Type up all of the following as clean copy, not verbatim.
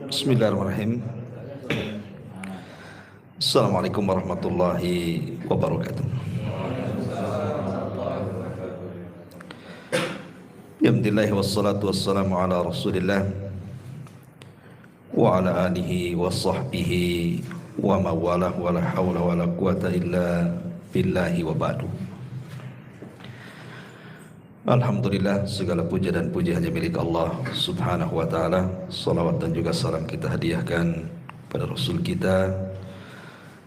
Bismillahirrahmanirrahim. Assalamualaikum warahmatullahi wabarakatuh. Alhamdulillah wassalatu wassalamu ala Rasulillah wa ala alihi wa sahbihi wa mawalah wa la hawla wa la quwata illa billahi wa ba'du. Alhamdulillah, segala puja dan puji hanya milik Allah subhanahu wa ta'ala. Salawat dan juga salam kita hadiahkan pada Rasul kita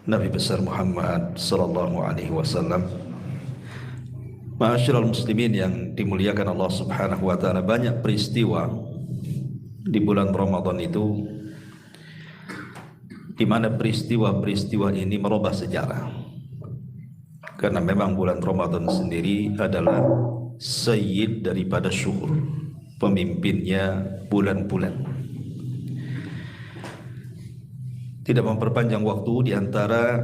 Nabi besar Muhammad sallallahu alaihi wasallam. Ma'asyiral muslimin yang dimuliakan Allah subhanahu wa ta'ala, banyak peristiwa di bulan Ramadan itu di mana peristiwa-peristiwa ini merubah sejarah. Karena memang bulan Ramadan sendiri adalah sayyid daripada syuhur, pemimpinnya bulan-bulan. Tidak memperpanjang waktu, di antara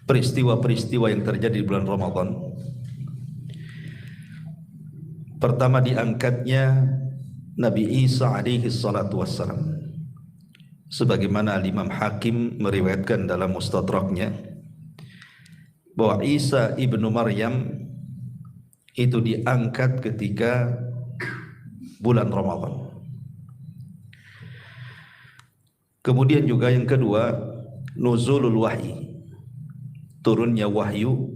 peristiwa-peristiwa yang terjadi di bulan Ramadan, pertama diangkatnya Nabi Isa alaihi salatu wassalam, sebagaimana Imam Hakim meriwayatkan dalam Mustadraknya bahwa Isa ibnu Maryam itu diangkat ketika bulan Ramadan. Kemudian juga yang kedua, nuzulul wahyi, turunnya wahyu,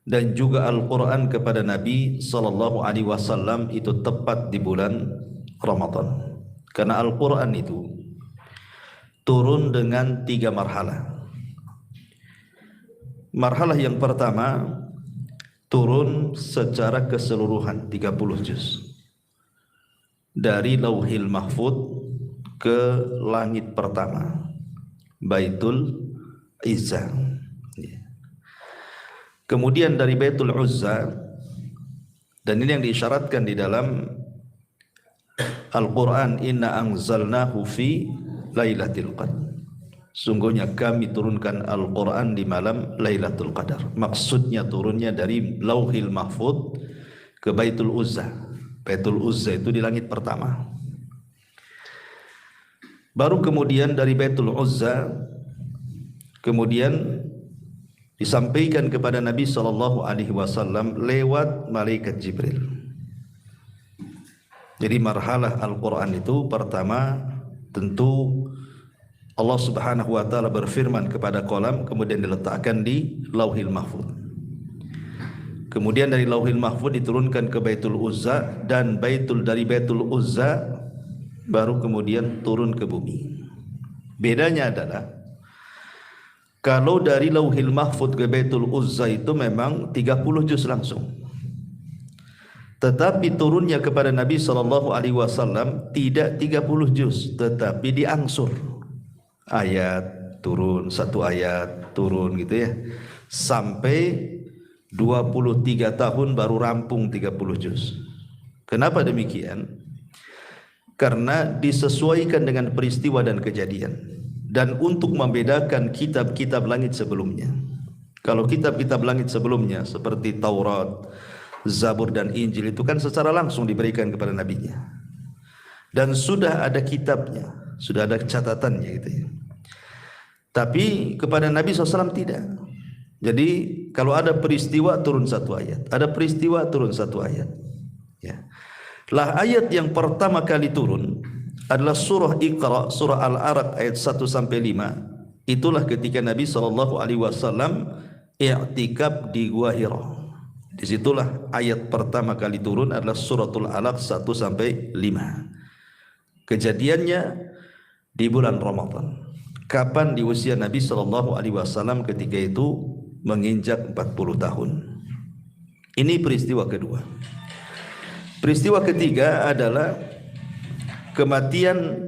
dan juga Al-Quran kepada Nabi sallallahu alaihi wasallam itu tepat di bulan Ramadan. Karena Al-Quran itu turun dengan 3 marhalah. Marhalah yang pertama turun secara keseluruhan 30 juz dari Lauhil Mahfud ke langit pertama, Baitul Izzah. Kemudian dari Baitul Uzza, dan ini yang diisyaratkan di dalam Al-Quran, inna anzalnahu fi lailatul qadar. Sungguhnya kami turunkan Al-Quran di malam Lailatul Qadar. Maksudnya turunnya dari Lauhil Mahfud ke Baitul Uzza. Baitul Uzza itu di langit pertama. Baru kemudian dari Baitul Uzza kemudian disampaikan kepada Nabi sallallahu alaihi wasallam lewat malaikat Jibril. Jadi marhalah Al-Quran itu pertama tentu Allah subhanahu wa ta'ala berfirman kepada kolam, kemudian diletakkan di Lauhil Mahfud. Kemudian dari Lauhil Mahfud diturunkan ke Baitul Uzza, dan dari Baitul Uzza baru kemudian turun ke bumi. Bedanya adalah kalau dari Lauhil Mahfud ke Baitul Uzza itu memang 30 juz langsung. Tetapi turunnya kepada Nabi sallallahu alaihi wasallam tidak 30 juz, tetapi diangsur. Ayat turun, 1 ayat turun gitu ya, sampai 23 tahun baru rampung 30 juz. Kenapa demikian? Karena disesuaikan dengan peristiwa dan kejadian, dan untuk membedakan kitab-kitab langit sebelumnya. Kalau kitab-kitab langit sebelumnya seperti Taurat, Zabur dan Injil itu kan secara langsung diberikan kepada nabinya, dan sudah ada kitabnya, sudah ada catatannya gitu ya. Tapi kepada Nabi SAW tidak. Jadi kalau ada peristiwa turun 1 ayat, ada peristiwa turun 1 ayat ya. Lah ayat yang pertama kali turun adalah surah Iqra, surah Al-Alaq ayat 1 sampai 5. Itulah ketika Nabi SAW i'tikaf di Gua Hira. Disitulah ayat pertama kali turun adalah suratul Alaq 1 sampai 5. Kejadiannya di bulan Ramadan. Kapan? Di usia Nabi SAW ketika itu menginjak 40 tahun. Ini peristiwa kedua. Peristiwa ketiga adalah kematian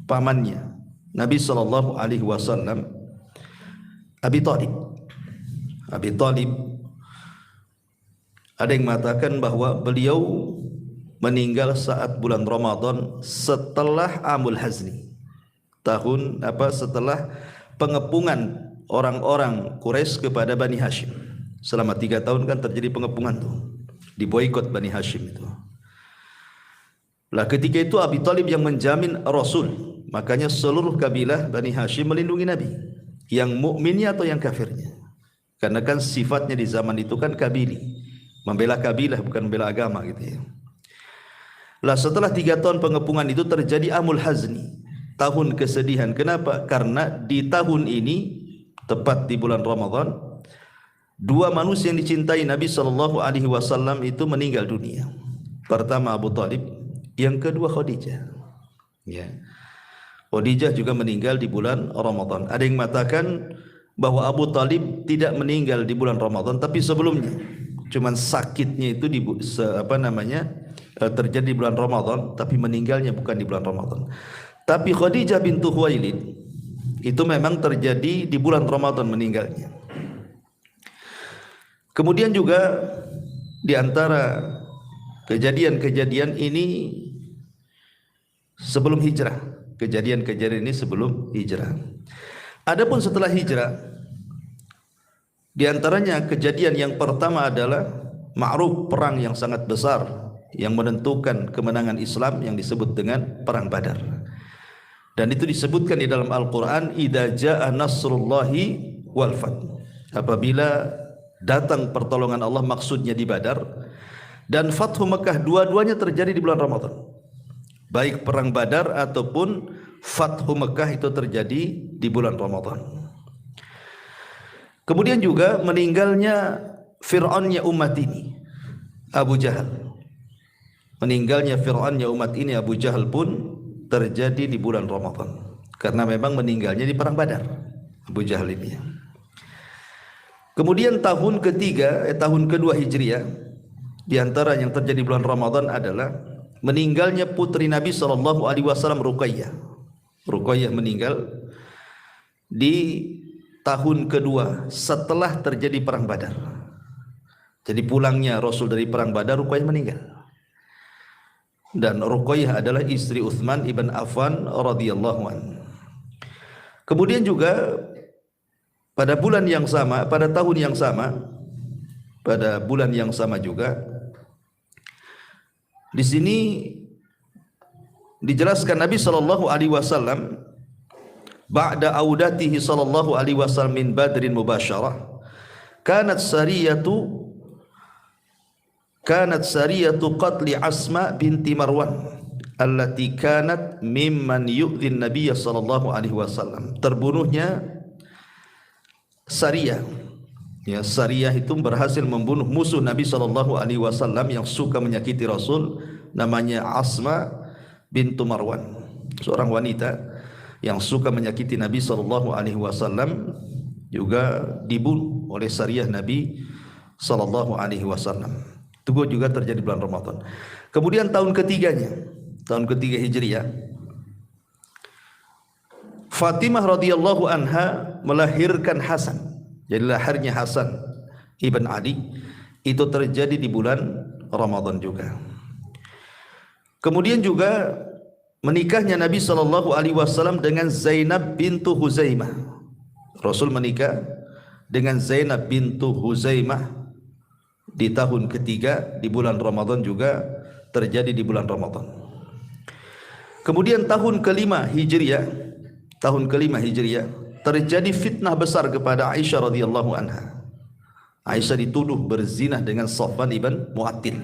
pamannya Nabi SAW, Abi Thalib. Abi Thalib, ada yang mengatakan bahwa beliau meninggal saat bulan Ramadan setelah Amul Hazni, setelah pengepungan orang-orang Quraisy kepada Bani Hashim. Selama 3 tahun kan terjadi pengepungan tuh, diboikot Bani Hashim itu. Lah ketika itu Abi Thalib yang menjamin Rasul, makanya seluruh kabilah Bani Hashim melindungi Nabi, yang mukminnya atau yang kafirnya. Karena kan sifatnya di zaman itu kan kabili, membela kabilah bukan membela agama gitu ya. Lah setelah 3 tahun pengepungan itu terjadi Amul Hazni, tahun kesedihan. Kenapa? Karena di tahun ini tepat di bulan Ramadan, 2 manusia yang dicintai Nabi SAW itu meninggal dunia. Pertama Abu Thalib, yang kedua Khadijah. Ya. Khadijah juga meninggal di bulan Ramadan. Ada yang mengatakan bahwa Abu Thalib tidak meninggal di bulan Ramadan tapi sebelumnya. Cuman sakitnya itu terjadi di bulan Ramadan tapi meninggalnya bukan di bulan Ramadan. Tapi Khadijah bintu Khuwailid itu memang terjadi di bulan Ramadan meninggalnya. Kemudian juga di antara kejadian-kejadian ini sebelum hijrah. Kejadian-kejadian ini sebelum hijrah. Adapun setelah hijrah, di antaranya kejadian yang pertama adalah ma'ruf, perang yang sangat besar yang menentukan kemenangan Islam yang disebut dengan perang Badar. Dan itu disebutkan di dalam Al-Qur'an, idza jaa nasrullahi wal fath. Apabila datang pertolongan Allah, maksudnya di Badar dan Fathu Mekah, dua-duanya terjadi di bulan Ramadan. Baik perang Badar ataupun Fathu Mekah itu terjadi di bulan Ramadan. Kemudian juga meninggalnya Fir'aunnya umat ini, Abu Jahal. Meninggalnya Fir'aunnya umat ini, Abu Jahal pun terjadi di bulan Ramadan. Karena memang meninggalnya di perang Badar, Abu Jahal ini. Kemudian tahun kedua Hijriah, di antara yang terjadi bulan Ramadan adalah meninggalnya putri Nabi SAW, Ruqayyah. Ruqayyah meninggal di tahun kedua setelah terjadi perang Badar. Jadi pulangnya Rasul dari perang Badar, Ruqayyah meninggal. Dan Ruqayyah adalah istri Utsman ibn Affan radhiyallahu anhu. Kemudian juga pada bulan yang sama, pada tahun yang sama, pada bulan yang sama juga, di sini dijelaskan Nabi SAW ba'da audatihi SAW min Badrin mubasyarah, kanat sariyatu qatli Asma binti Marwan allati kanat mimman yu'dhin Nabiy SAW. Terbunuhnya Sariyah. Ya, Sariyah itu berhasil membunuh musuh Nabi SAW yang suka menyakiti Rasul, namanya Asma bintu Marwan, seorang wanita yang suka menyakiti Nabi SAW, juga dibunuh oleh Sariyah Nabi SAW. Itu juga terjadi bulan Ramadan. Kemudian tahun ketiga Hijriah, Fatimah radhiyallahu anha melahirkan Hasan. Jadi lahirnya Hasan ibn Ali itu terjadi di bulan Ramadan juga. Kemudian juga menikahnya Nabi SAW dengan Zainab bintu Huzaimah. Rasul menikah dengan Zainab bintu Huzaimah di tahun ketiga di bulan Ramadan juga terjadi di bulan Ramadan. Kemudian tahun kelima Hijriah terjadi fitnah besar kepada Aisyah radhiyallahu anha. Aisyah dituduh berzinah dengan Safwan ibn Mu'attil.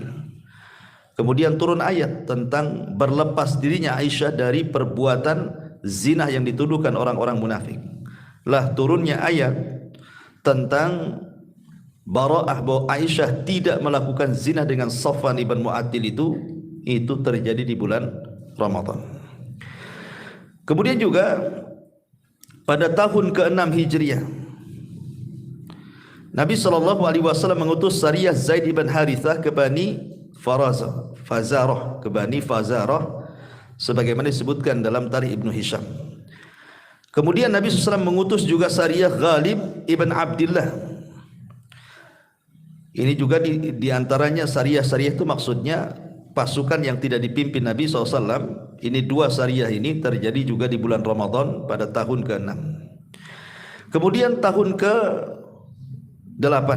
Kemudian turun ayat tentang berlepas dirinya Aisyah dari perbuatan zina yang dituduhkan orang-orang munafik. Lah turunnya ayat tentang bara'ah, bahwa Aisyah tidak melakukan zina dengan Safwan ibn Mu'attil itu terjadi di bulan Ramadan. Kemudian juga pada tahun ke-6 Hijriah, Nabi SAW mengutus Sariyah Zaid ibn Harithah ke Bani Fazarah, sebagaimana disebutkan dalam Tarikh Ibnu Hisham. Kemudian Nabi SAW mengutus juga Sariyah Ghalib ibn Abdillah. Ini juga di antaranya Sariyah itu maksudnya pasukan yang tidak dipimpin Nabi SAW. Ini 2 Sariyah ini terjadi juga di bulan Ramadan pada tahun ke-6. Kemudian tahun ke-8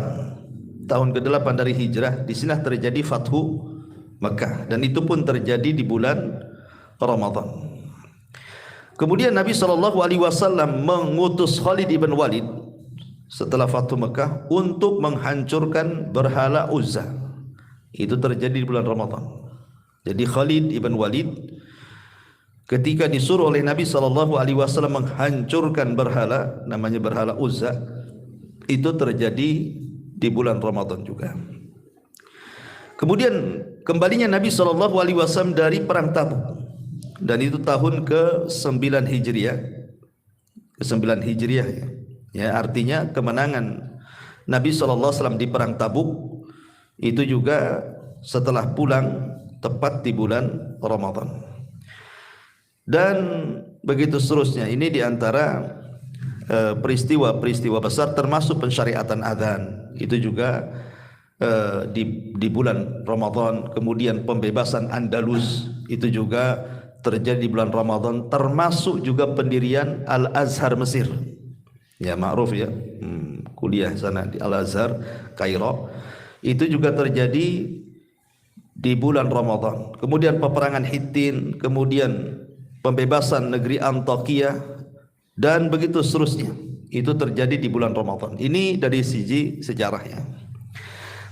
tahun ke-8 dari hijrah, di sini terjadi Fathu Mekah, dan itu pun terjadi di bulan Ramadan. Kemudian Nabi SAW mengutus Khalid ibn Walid setelah Fathu Mekah untuk menghancurkan berhala Uzza. Itu terjadi di bulan Ramadan. Jadi Khalid ibn Walid ketika disuruh oleh Nabi SAW menghancurkan berhala, namanya berhala Uzza, itu terjadi di bulan Ramadan juga. Kemudian kembalinya Nabi SAW dari perang Tabuk, dan itu tahun ke-9 Hijriah. Ke-9 Hijriah ya. Ya, artinya kemenangan Nabi SAW di perang Tabuk itu juga setelah pulang tepat di bulan Ramadan. Dan begitu seterusnya. Ini diantara peristiwa-peristiwa besar, termasuk pensyariatan adzan. Itu juga di bulan Ramadan. Kemudian pembebasan Andalus itu juga terjadi di bulan Ramadan, termasuk juga pendirian Al-Azhar Mesir. Ya, ma'ruf ya, kuliah sana di Al-Azhar Kairo, itu juga terjadi di bulan Ramadan. Kemudian peperangan Hittin, kemudian pembebasan negeri Antakya, dan begitu seterusnya. Itu terjadi di bulan Ramadan. Ini dari sisi sejarahnya.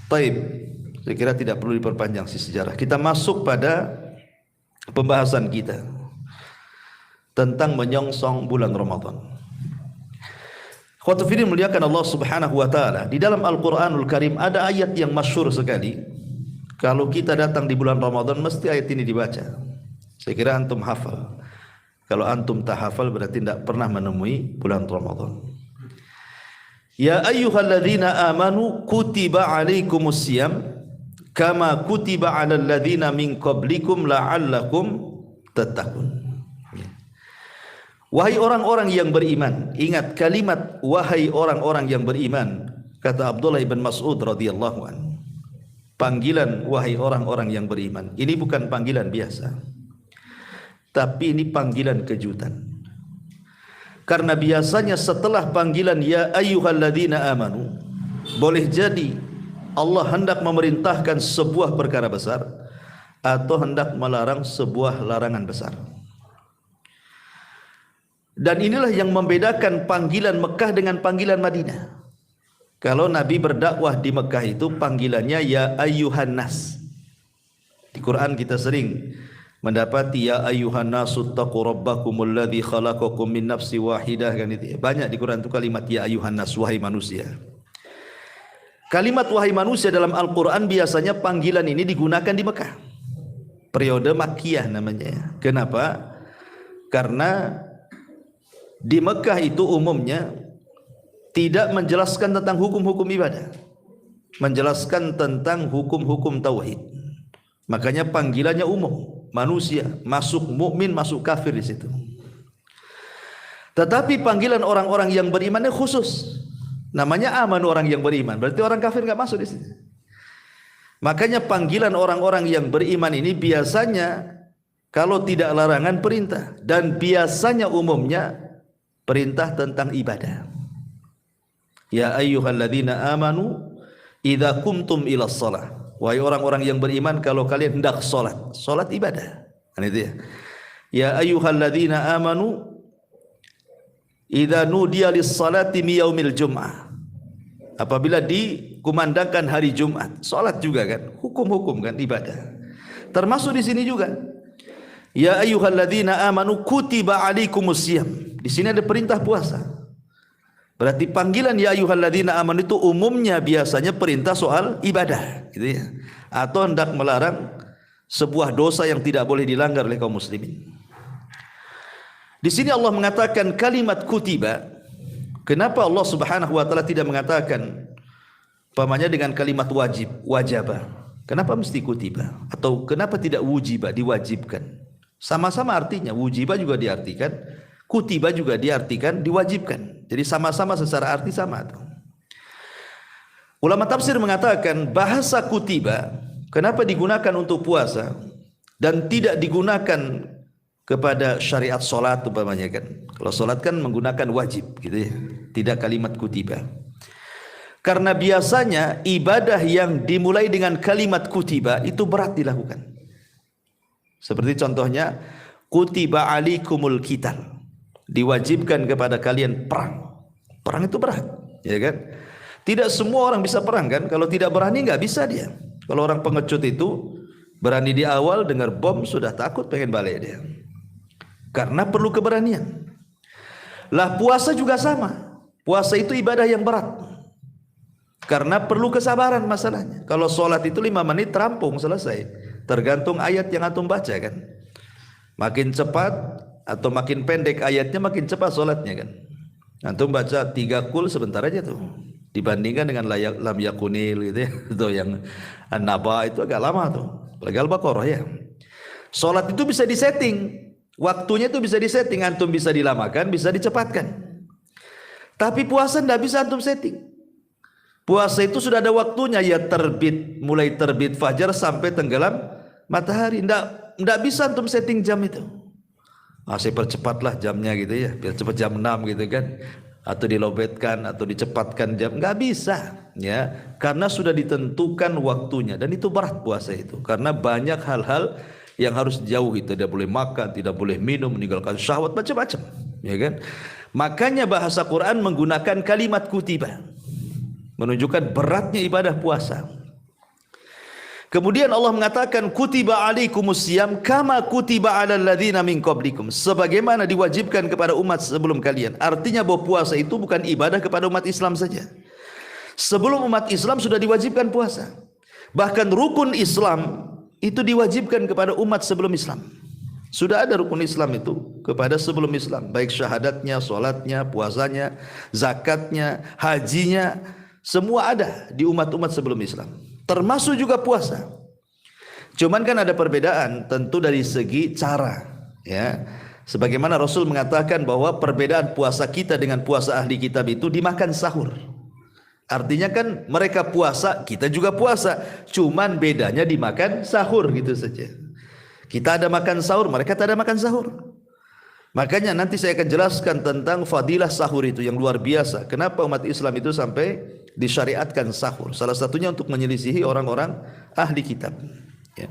Taib, saya kira tidak perlu diperpanjang si sejarah. Kita masuk pada pembahasan kita tentang menyongsong bulan Ramadan. Khawatu fiddin muliakan Allah Subhanahu wa taala. Di dalam Al-Qur'anul Karim ada ayat yang masyhur sekali. Kalau kita datang di bulan Ramadan mesti ayat ini dibaca. Saya kira antum hafal. Kalau antum tak hafal berarti tidak pernah menemui bulan Ramadan. Ya ayyuhalladzina amanu kutiba alaikumusiyam kama kutiba 'alal ladzina min qablikum la'allakum tattaqun. Wahai orang-orang yang beriman, ingat kalimat wahai orang-orang yang beriman, kata Abdullah bin Mas'ud radhiyallahu anhu. Panggilan wahai orang-orang yang beriman, ini bukan panggilan biasa, tapi ini panggilan kejutan. Karena biasanya setelah panggilan ya ayyuhalladzina amanu, boleh jadi Allah hendak memerintahkan sebuah perkara besar atau hendak melarang sebuah larangan besar. Dan inilah yang membedakan panggilan Mekah dengan panggilan Madinah. Kalau Nabi berdakwah di Mekah itu panggilannya ya ayyuhan nas. Di Quran kita sering mendapati ya ayyuhan nasu taqu rabbakumul ladzi khalaqakum min nafsin wahidah, kan itu. Banyak di Quran itu kalimat ya ayyuhan nas, wahai manusia. Kalimat wahai manusia dalam Al-Quran biasanya panggilan ini digunakan di Mekah. Periode Makkiyah namanya. Kenapa? Karena di Mekah itu umumnya tidak menjelaskan tentang hukum-hukum ibadah, menjelaskan tentang hukum-hukum tauhid. Makanya panggilannya umum, manusia, masuk mukmin, masuk kafir di situ. Tetapi panggilan orang-orang yang beriman khusus. Namanya aman, orang yang beriman. Berarti orang kafir enggak masuk di situ. Makanya panggilan orang-orang yang beriman ini biasanya kalau tidak larangan perintah, dan biasanya umumnya perintah tentang ibadah. Ya ayyuhalladzina amanu idza qumtum ilas shalah. Wahai orang-orang yang beriman, kalau kalian hendak salat, salat ibadah. Kan itu ya. Ya ayyuhalladzina amanu idza nudiya lis salati mi yaumil jum'ah. Apabila dikumandangkan hari Jumat, salat juga kan, hukum-hukum kan, ibadah. Termasuk di sini juga. Ya ayyuhalladzina amanu kutiba alaikumusiyam. Di sini ada perintah puasa. Berarti panggilan ya ayyuhalladzina amanu itu umumnya biasanya perintah soal ibadah, gitu ya. Atau hendak melarang sebuah dosa yang tidak boleh dilanggar oleh kaum muslimin. Di sini Allah mengatakan kalimat kutiba. Kenapa Allah Subhanahu wa taala tidak mengatakan umpamanya dengan kalimat wajib, wajaba? Kenapa mesti kutiba? Atau kenapa tidak wujiba, diwajibkan? Sama-sama artinya, wujiba juga diartikan, kutiba juga diartikan diwajibkan. Jadi sama-sama secara arti sama. Ulama tafsir mengatakan bahasa kutiba kenapa digunakan untuk puasa dan tidak digunakan kepada syariat solat umpamanya kan. Kalau solat kan menggunakan wajib gitu ya, tidak kalimat kutiba. Karena biasanya ibadah yang dimulai dengan kalimat kutiba itu berat dilakukan. Seperti contohnya kutiba alikumul qital, diwajibkan kepada kalian perang. Perang itu berat, ya kan? Tidak semua orang bisa perang kan? Kalau tidak berani nggak bisa dia. Kalau orang pengecut itu berani di awal, dengar bom sudah takut pengen balik dia. Karena perlu keberanian. Lah puasa juga sama. Puasa itu ibadah yang berat. Karena perlu kesabaran masalahnya. Kalau sholat itu 5 menit terampung selesai. Tergantung ayat yang antum baca kan. Makin cepat atau makin pendek ayatnya makin cepat sholatnya kan. Antum baca 3 kul sebentar aja tuh. Dibandingkan dengan lam yakunil gitu ya. Itu yang an-naba itu agak lama tuh. Apalagi Al-Baqarah ya. Sholat itu bisa disetting. Waktunya itu bisa disetting. Antum bisa dilamakan, bisa dicepatkan. Tapi puasa tidak bisa antum setting. Puasa itu sudah ada waktunya, ya terbit, mulai terbit fajar sampai tenggelam matahari. Nggak bisa antum setting jam itu. Saya percepatlah jamnya gitu ya, biar cepat jam 6 gitu kan. Atau dilobetkan atau dicepatkan jam, nggak bisa ya, karena sudah ditentukan waktunya. Dan itu berat puasa itu, karena banyak hal-hal yang harus dijauhi. Tidak boleh makan, tidak boleh minum, meninggalkan syahwat, macam-macam ya kan. Makanya bahasa Quran menggunakan kalimat kutiba, menunjukkan beratnya ibadah puasa. Kemudian Allah mengatakan kutiba alaikumusiyam kama kutiba alal ladzina min qablikum, sebagaimana diwajibkan kepada umat sebelum kalian. Artinya bahwa puasa itu bukan ibadah kepada umat Islam saja. Sebelum umat Islam sudah diwajibkan puasa. Bahkan rukun Islam itu diwajibkan kepada umat sebelum Islam. Sudah ada rukun Islam itu kepada sebelum Islam, baik syahadatnya, sholatnya, puasanya, zakatnya, hajinya, semua ada di umat-umat sebelum Islam, termasuk juga puasa. Cuman kan ada perbedaan tentu dari segi cara ya. Sebagaimana Rasul mengatakan bahwa perbedaan puasa kita dengan puasa ahli kitab itu dimakan sahur. Artinya kan mereka puasa, kita juga puasa, cuman bedanya dimakan sahur gitu saja. Kita ada makan sahur, mereka tak ada makan sahur. Makanya nanti saya akan jelaskan tentang fadilah sahur itu yang luar biasa. Kenapa umat Islam itu sampai disyariatkan sahur? Salah satunya untuk menyelisihi orang-orang ahli kitab. Ya.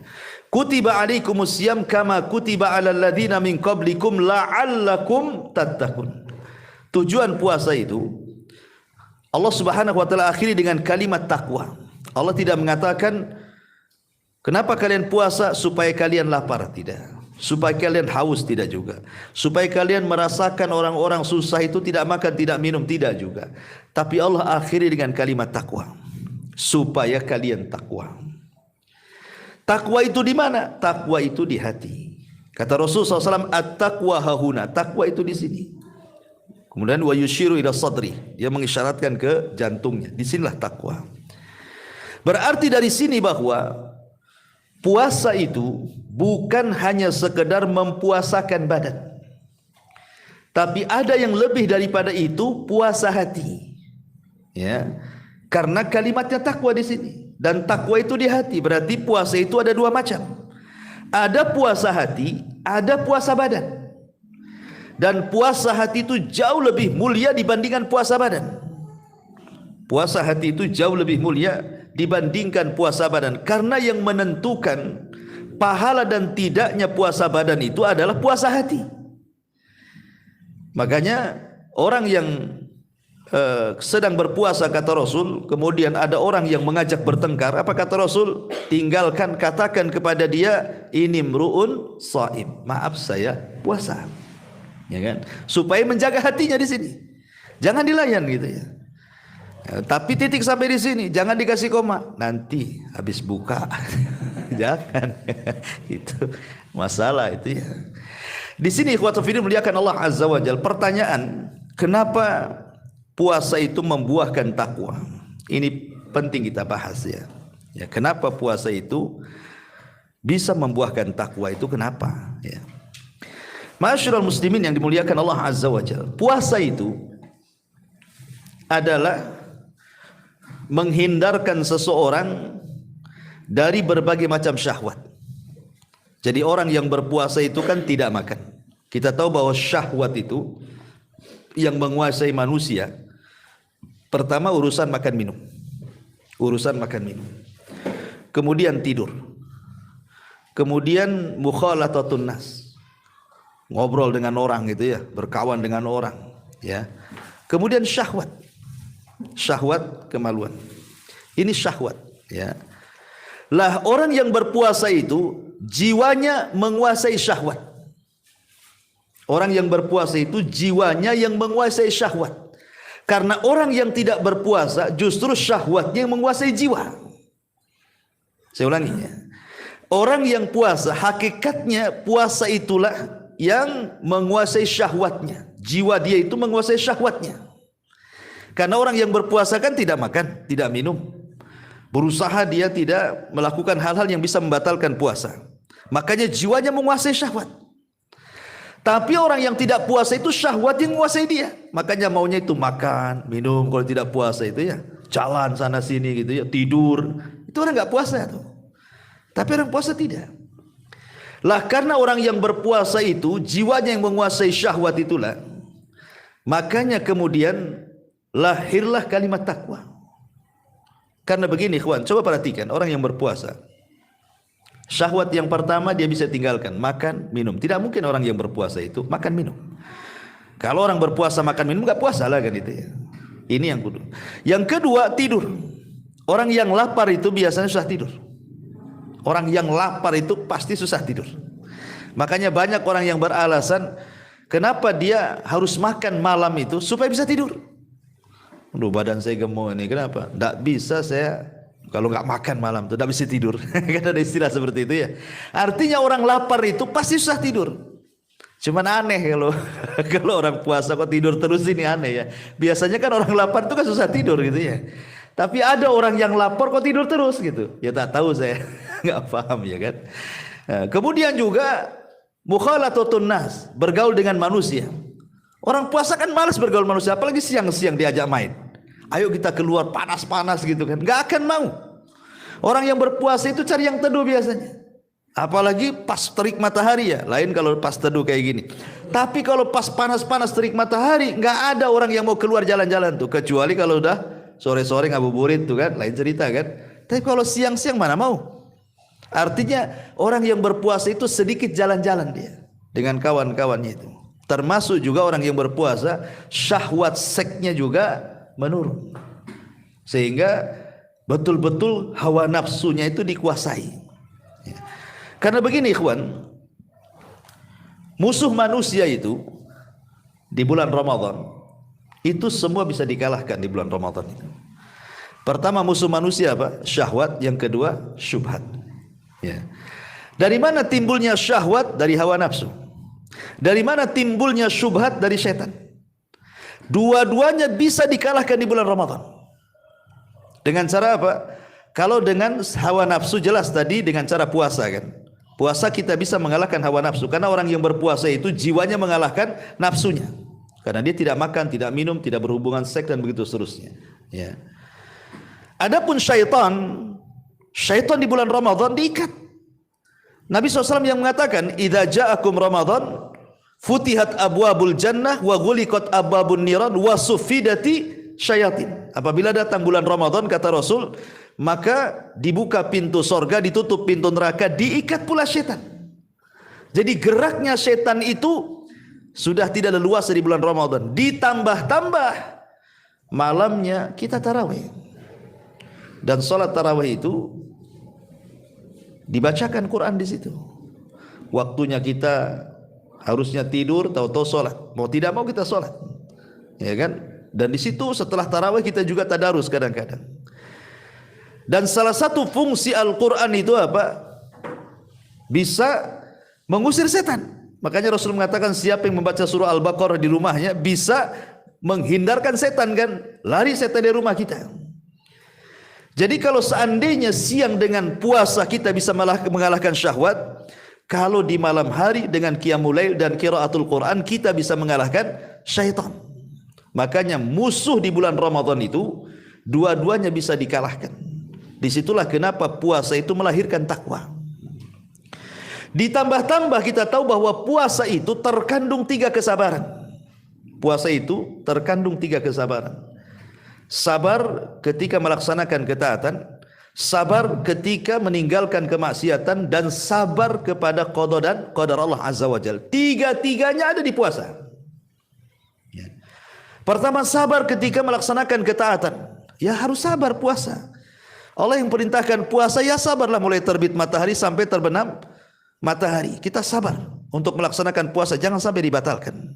Kutiba alaikumusiyam kama kutiba alal ladzina min qablikum la'allakum tattaqun. Tujuan puasa itu Allah Subhanahu wa taala akhiri dengan kalimat takwa. Allah tidak mengatakan kenapa kalian puasa supaya kalian lapar, tidak. Supaya kalian haus, tidak juga. Supaya kalian merasakan orang-orang susah itu tidak makan, tidak minum, tidak juga. Tapi Allah akhiri dengan kalimat takwa. Supaya kalian takwa. Takwa itu di mana? Takwa itu di hati. Kata Rasulullah SAW, at-taqwa hahuna. Takwa itu di sini. Kemudian wa yushiru ila sadri, dia mengisyaratkan ke jantungnya. Di sinilah takwa. Berarti dari sini bahwa puasa itu bukan hanya sekedar mempuasakan badan, tapi ada yang lebih daripada itu, puasa hati. Ya, karena kalimatnya takwa di sini, dan takwa itu di hati. Berarti puasa itu ada dua macam. Ada puasa hati, ada puasa badan. Dan puasa hati itu jauh lebih mulia dibandingkan puasa badan. Puasa hati itu jauh lebih mulia dibandingkan puasa badan, karena yang menentukan pahala dan tidaknya puasa badan itu adalah puasa hati. Makanya orang yang sedang berpuasa, kata Rasul, kemudian ada orang yang mengajak bertengkar, apa kata Rasul? Tinggalkan, katakan kepada dia, ini mru'un shaim, maaf saya puasa. Ya kan? Supaya menjaga hatinya di sini. Jangan dilayan gitu ya. Tapi titik sampai di sini, jangan dikasih koma. Nanti habis buka. Jangan. Itu masalah itu ya. Di sini ikhwatul fillah muliakan Allah Azza wa Jalla. Pertanyaan, kenapa puasa itu membuahkan takwa? Ini penting kita bahas ya. Ya, kenapa puasa itu bisa membuahkan takwa itu kenapa? Ya. Ma'asyiral muslimin yang dimuliakan Allah Azza wa Jalla. Puasa itu adalah menghindarkan seseorang dari berbagai macam syahwat. Jadi orang yang berpuasa itu kan tidak makan. Kita tahu bahwa syahwat itu yang menguasai manusia Pertama urusan makan minum. Urusan makan minum. Kemudian tidur. Kemudian mukhalatatun nas. Ngobrol dengan orang gitu ya, berkawan dengan orang, ya. Kemudian syahwat. Syahwat, kemaluan. Ini syahwat, ya. Lah orang yang berpuasa itu jiwanya menguasai syahwat. Orang yang berpuasa itu jiwanya yang menguasai syahwat. Karena orang yang tidak berpuasa justru syahwatnya yang menguasai jiwa. Saya ulangi ya. Orang yang puasa hakikatnya puasa itulah yang menguasai syahwatnya. Jiwa dia itu menguasai syahwatnya. Karena orang yang berpuasa kan tidak makan, tidak minum. Berusaha dia tidak melakukan hal-hal yang bisa membatalkan puasa. Makanya jiwanya menguasai syahwat. Tapi orang yang tidak puasa itu syahwat yang menguasai dia. Makanya maunya itu makan, minum. Kalau tidak puasa itu ya jalan sana sini gitu ya, tidur. Itu orang nggak puasa tuh. Tapi orang puasa tidak. Lah karena orang yang berpuasa itu jiwanya yang menguasai syahwat itulah. Makanya kemudian lahirlah kalimat takwa. Karena begini ikhwan, coba perhatikan orang yang berpuasa. Syahwat yang pertama dia bisa tinggalkan, makan, minum. Tidak mungkin orang yang berpuasa itu makan, minum. Kalau orang berpuasa makan, minum enggak puasa lah kan itu ya. Ini yang kedua. Yang kedua tidur. Orang yang lapar itu biasanya susah tidur. Orang yang lapar itu pasti susah tidur. Makanya banyak orang yang beralasan kenapa dia harus makan malam itu supaya bisa tidur. Aduh badan saya gemuk ini, kenapa? Tidak bisa saya kalau nggak makan malam itu tidak bisa tidur. Kan ada istilah seperti itu ya. Artinya orang lapar itu pasti susah tidur. Cuman aneh kalau orang puasa kok tidur terus, ini aneh ya. Biasanya kan orang lapar itu kan susah tidur gitu ya. Tapi ada orang yang lapar kok tidur terus gitu. Ya tak tahu saya, nggak paham ya kan. Nah, kemudian juga mukhalatatun nas, bergaul dengan manusia. Orang puasa kan malas bergaul manusia, apalagi siang-siang diajak main. Ayo kita keluar panas-panas gitu kan, nggak akan mau. Orang yang berpuasa itu cari yang teduh biasanya. Apalagi pas terik matahari ya, lain kalau pas teduh kayak gini. Tapi kalau pas panas-panas terik matahari, nggak ada orang yang mau keluar jalan-jalan tuh, kecuali kalau udah sore-sore ngabuburit tuh kan, lain cerita kan. Tapi kalau siang-siang mana mau? Artinya orang yang berpuasa itu sedikit jalan-jalan dia dengan kawan-kawannya itu. Termasuk juga orang yang berpuasa syahwat seksnya juga menurun. Sehingga betul-betul hawa nafsunya itu dikuasai. Karena begini ikhwan, musuh manusia itu di bulan Ramadan itu semua bisa dikalahkan di bulan Ramadan itu. Pertama musuh manusia apa? Syahwat. Yang kedua syubhat. Ya. Dari mana timbulnya syahwat? Dari hawa nafsu. Dari mana timbulnya syubhat? Dari setan. Dua-duanya bisa dikalahkan di bulan Ramadan. Dengan cara apa? Kalau dengan hawa nafsu jelas tadi dengan cara puasa kan. Puasa kita bisa mengalahkan hawa nafsu. Karena orang yang berpuasa itu jiwanya mengalahkan nafsunya. Karena dia tidak makan, tidak minum, tidak berhubungan seks dan begitu seterusnya. Ya. Adapun syaitan di bulan Ramadan diikat. Nabi SAW yang mengatakan, "Idza ja'akum Ramadan, futihat abwabul jannah wa ghuliqat abwabun niran wa suffidati syayatin." Apabila datang bulan Ramadan kata Rasul, maka dibuka pintu sorga, ditutup pintu neraka, diikat pula setan. Jadi geraknya setan itu sudah tidak leluasa di bulan Ramadan. Ditambah-tambah malamnya kita tarawih. Dan sholat tarawih itu dibacakan Quran di situ. Waktunya kita harusnya tidur, tahu-tahu sholat. Mau tidak mau kita sholat, ya kan? Dan di situ setelah tarawih kita juga tadarus kadang-kadang. Dan salah satu fungsi Al-Quran itu apa? Bisa mengusir setan. Makanya Rasul mengatakan siapa yang membaca surah Al-Baqarah di rumahnya bisa menghindarkan setan kan? Lari setan dari rumah kita. Jadi kalau seandainya siang dengan puasa kita bisa mengalahkan syahwat, kalau di malam hari dengan qiyamul lail dan qiraatul Quran kita bisa mengalahkan syaitan. Makanya musuh di bulan Ramadan itu dua-duanya bisa dikalahkan. Disitulah kenapa puasa itu melahirkan takwa. Ditambah-tambah kita tahu bahwa puasa itu terkandung 3 kesabaran. Puasa itu terkandung 3 kesabaran. sabar ketika melaksanakan ketaatan, sabar ketika meninggalkan kemaksiatan, dan sabar kepada qada dan qadar Allah Azza wa Jalla. Tiga-tiganya ada di puasa. Ya. Pertama, sabar ketika melaksanakan ketaatan. Ya harus sabar puasa. Allah yang perintahkan puasa, ya sabarlah mulai terbit matahari sampai terbenam matahari. Kita sabar untuk melaksanakan puasa, jangan sampai dibatalkan.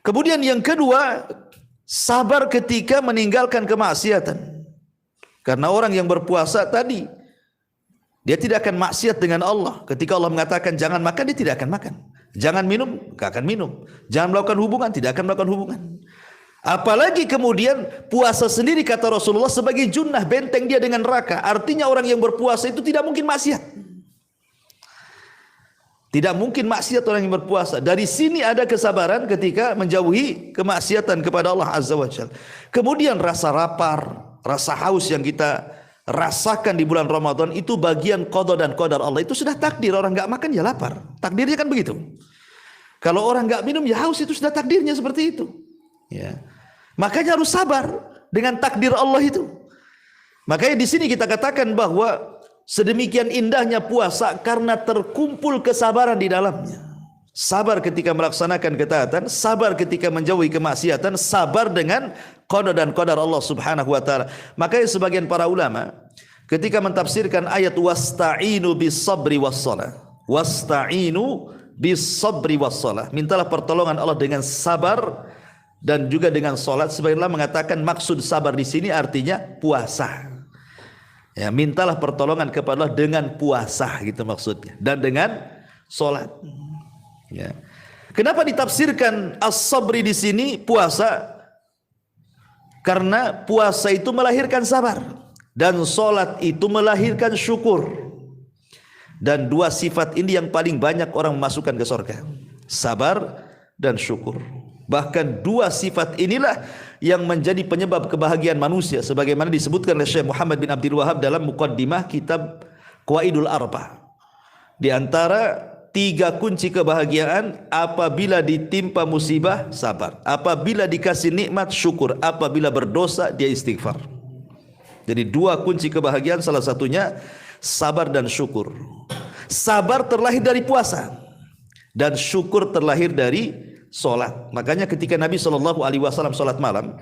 Kemudian yang kedua, sabar ketika meninggalkan kemaksiatan. Karena orang yang berpuasa tadi, dia tidak akan maksiat dengan Allah. Ketika Allah mengatakan jangan makan, dia tidak akan makan. Jangan minum, tidak akan minum. Jangan melakukan hubungan, tidak akan melakukan hubungan. Apalagi kemudian puasa sendiri kata Rasulullah sebagai junnah, benteng dia dengan neraka. Artinya orang yang berpuasa itu tidak mungkin maksiat. Tidak mungkin maksiat orang yang berpuasa. Dari sini ada kesabaran ketika menjauhi kemaksiatan kepada Allah Azza wa Jalla. Kemudian rasa lapar, rasa haus yang kita rasakan di bulan Ramadan itu bagian qada dan qadar Allah. Itu sudah takdir, orang enggak makan ya lapar. Takdirnya kan begitu. Kalau orang enggak minum ya haus, itu sudah takdirnya seperti itu. Ya. Makanya harus sabar dengan takdir Allah itu. Makanya di sini kita katakan bahwa sedemikian indahnya puasa karena terkumpul kesabaran di dalamnya. Sabar ketika melaksanakan ketaatan, sabar ketika menjauhi kemaksiatan, sabar dengan qada dan qadar Allah Subhanahu wa taala. Makanya sebagian para ulama ketika mentafsirkan ayat wasta'inu bis-sabri was-shalah. Wasta'inu bis-sabri was-shalah. Mintalah pertolongan Allah dengan sabar dan juga dengan salat. Sebagian ulama mengatakan maksud sabar di sini artinya puasa. Ya, mintalah pertolongan kepada Allah dengan puasa gitu maksudnya, dan dengan salat. Ya. Kenapa ditafsirkan as-sabri di sini puasa? Karena puasa itu melahirkan sabar dan salat itu melahirkan syukur. Dan dua sifat ini yang paling banyak orang memasukkan ke surga. Sabar dan syukur. Bahkan dua sifat inilah yang menjadi penyebab kebahagiaan manusia sebagaimana disebutkan oleh Syekh Muhammad bin Abdul Wahab dalam muqaddimah kitab Qawaidul Arba. Di antara tiga kunci kebahagiaan: apabila ditimpa musibah sabar, apabila dikasih nikmat syukur, apabila berdosa dia istighfar. Jadi dua kunci kebahagiaan, salah satunya sabar dan syukur. Sabar terlahir dari puasa dan syukur terlahir dari solat. Makanya ketika Nabi SAW solat malam,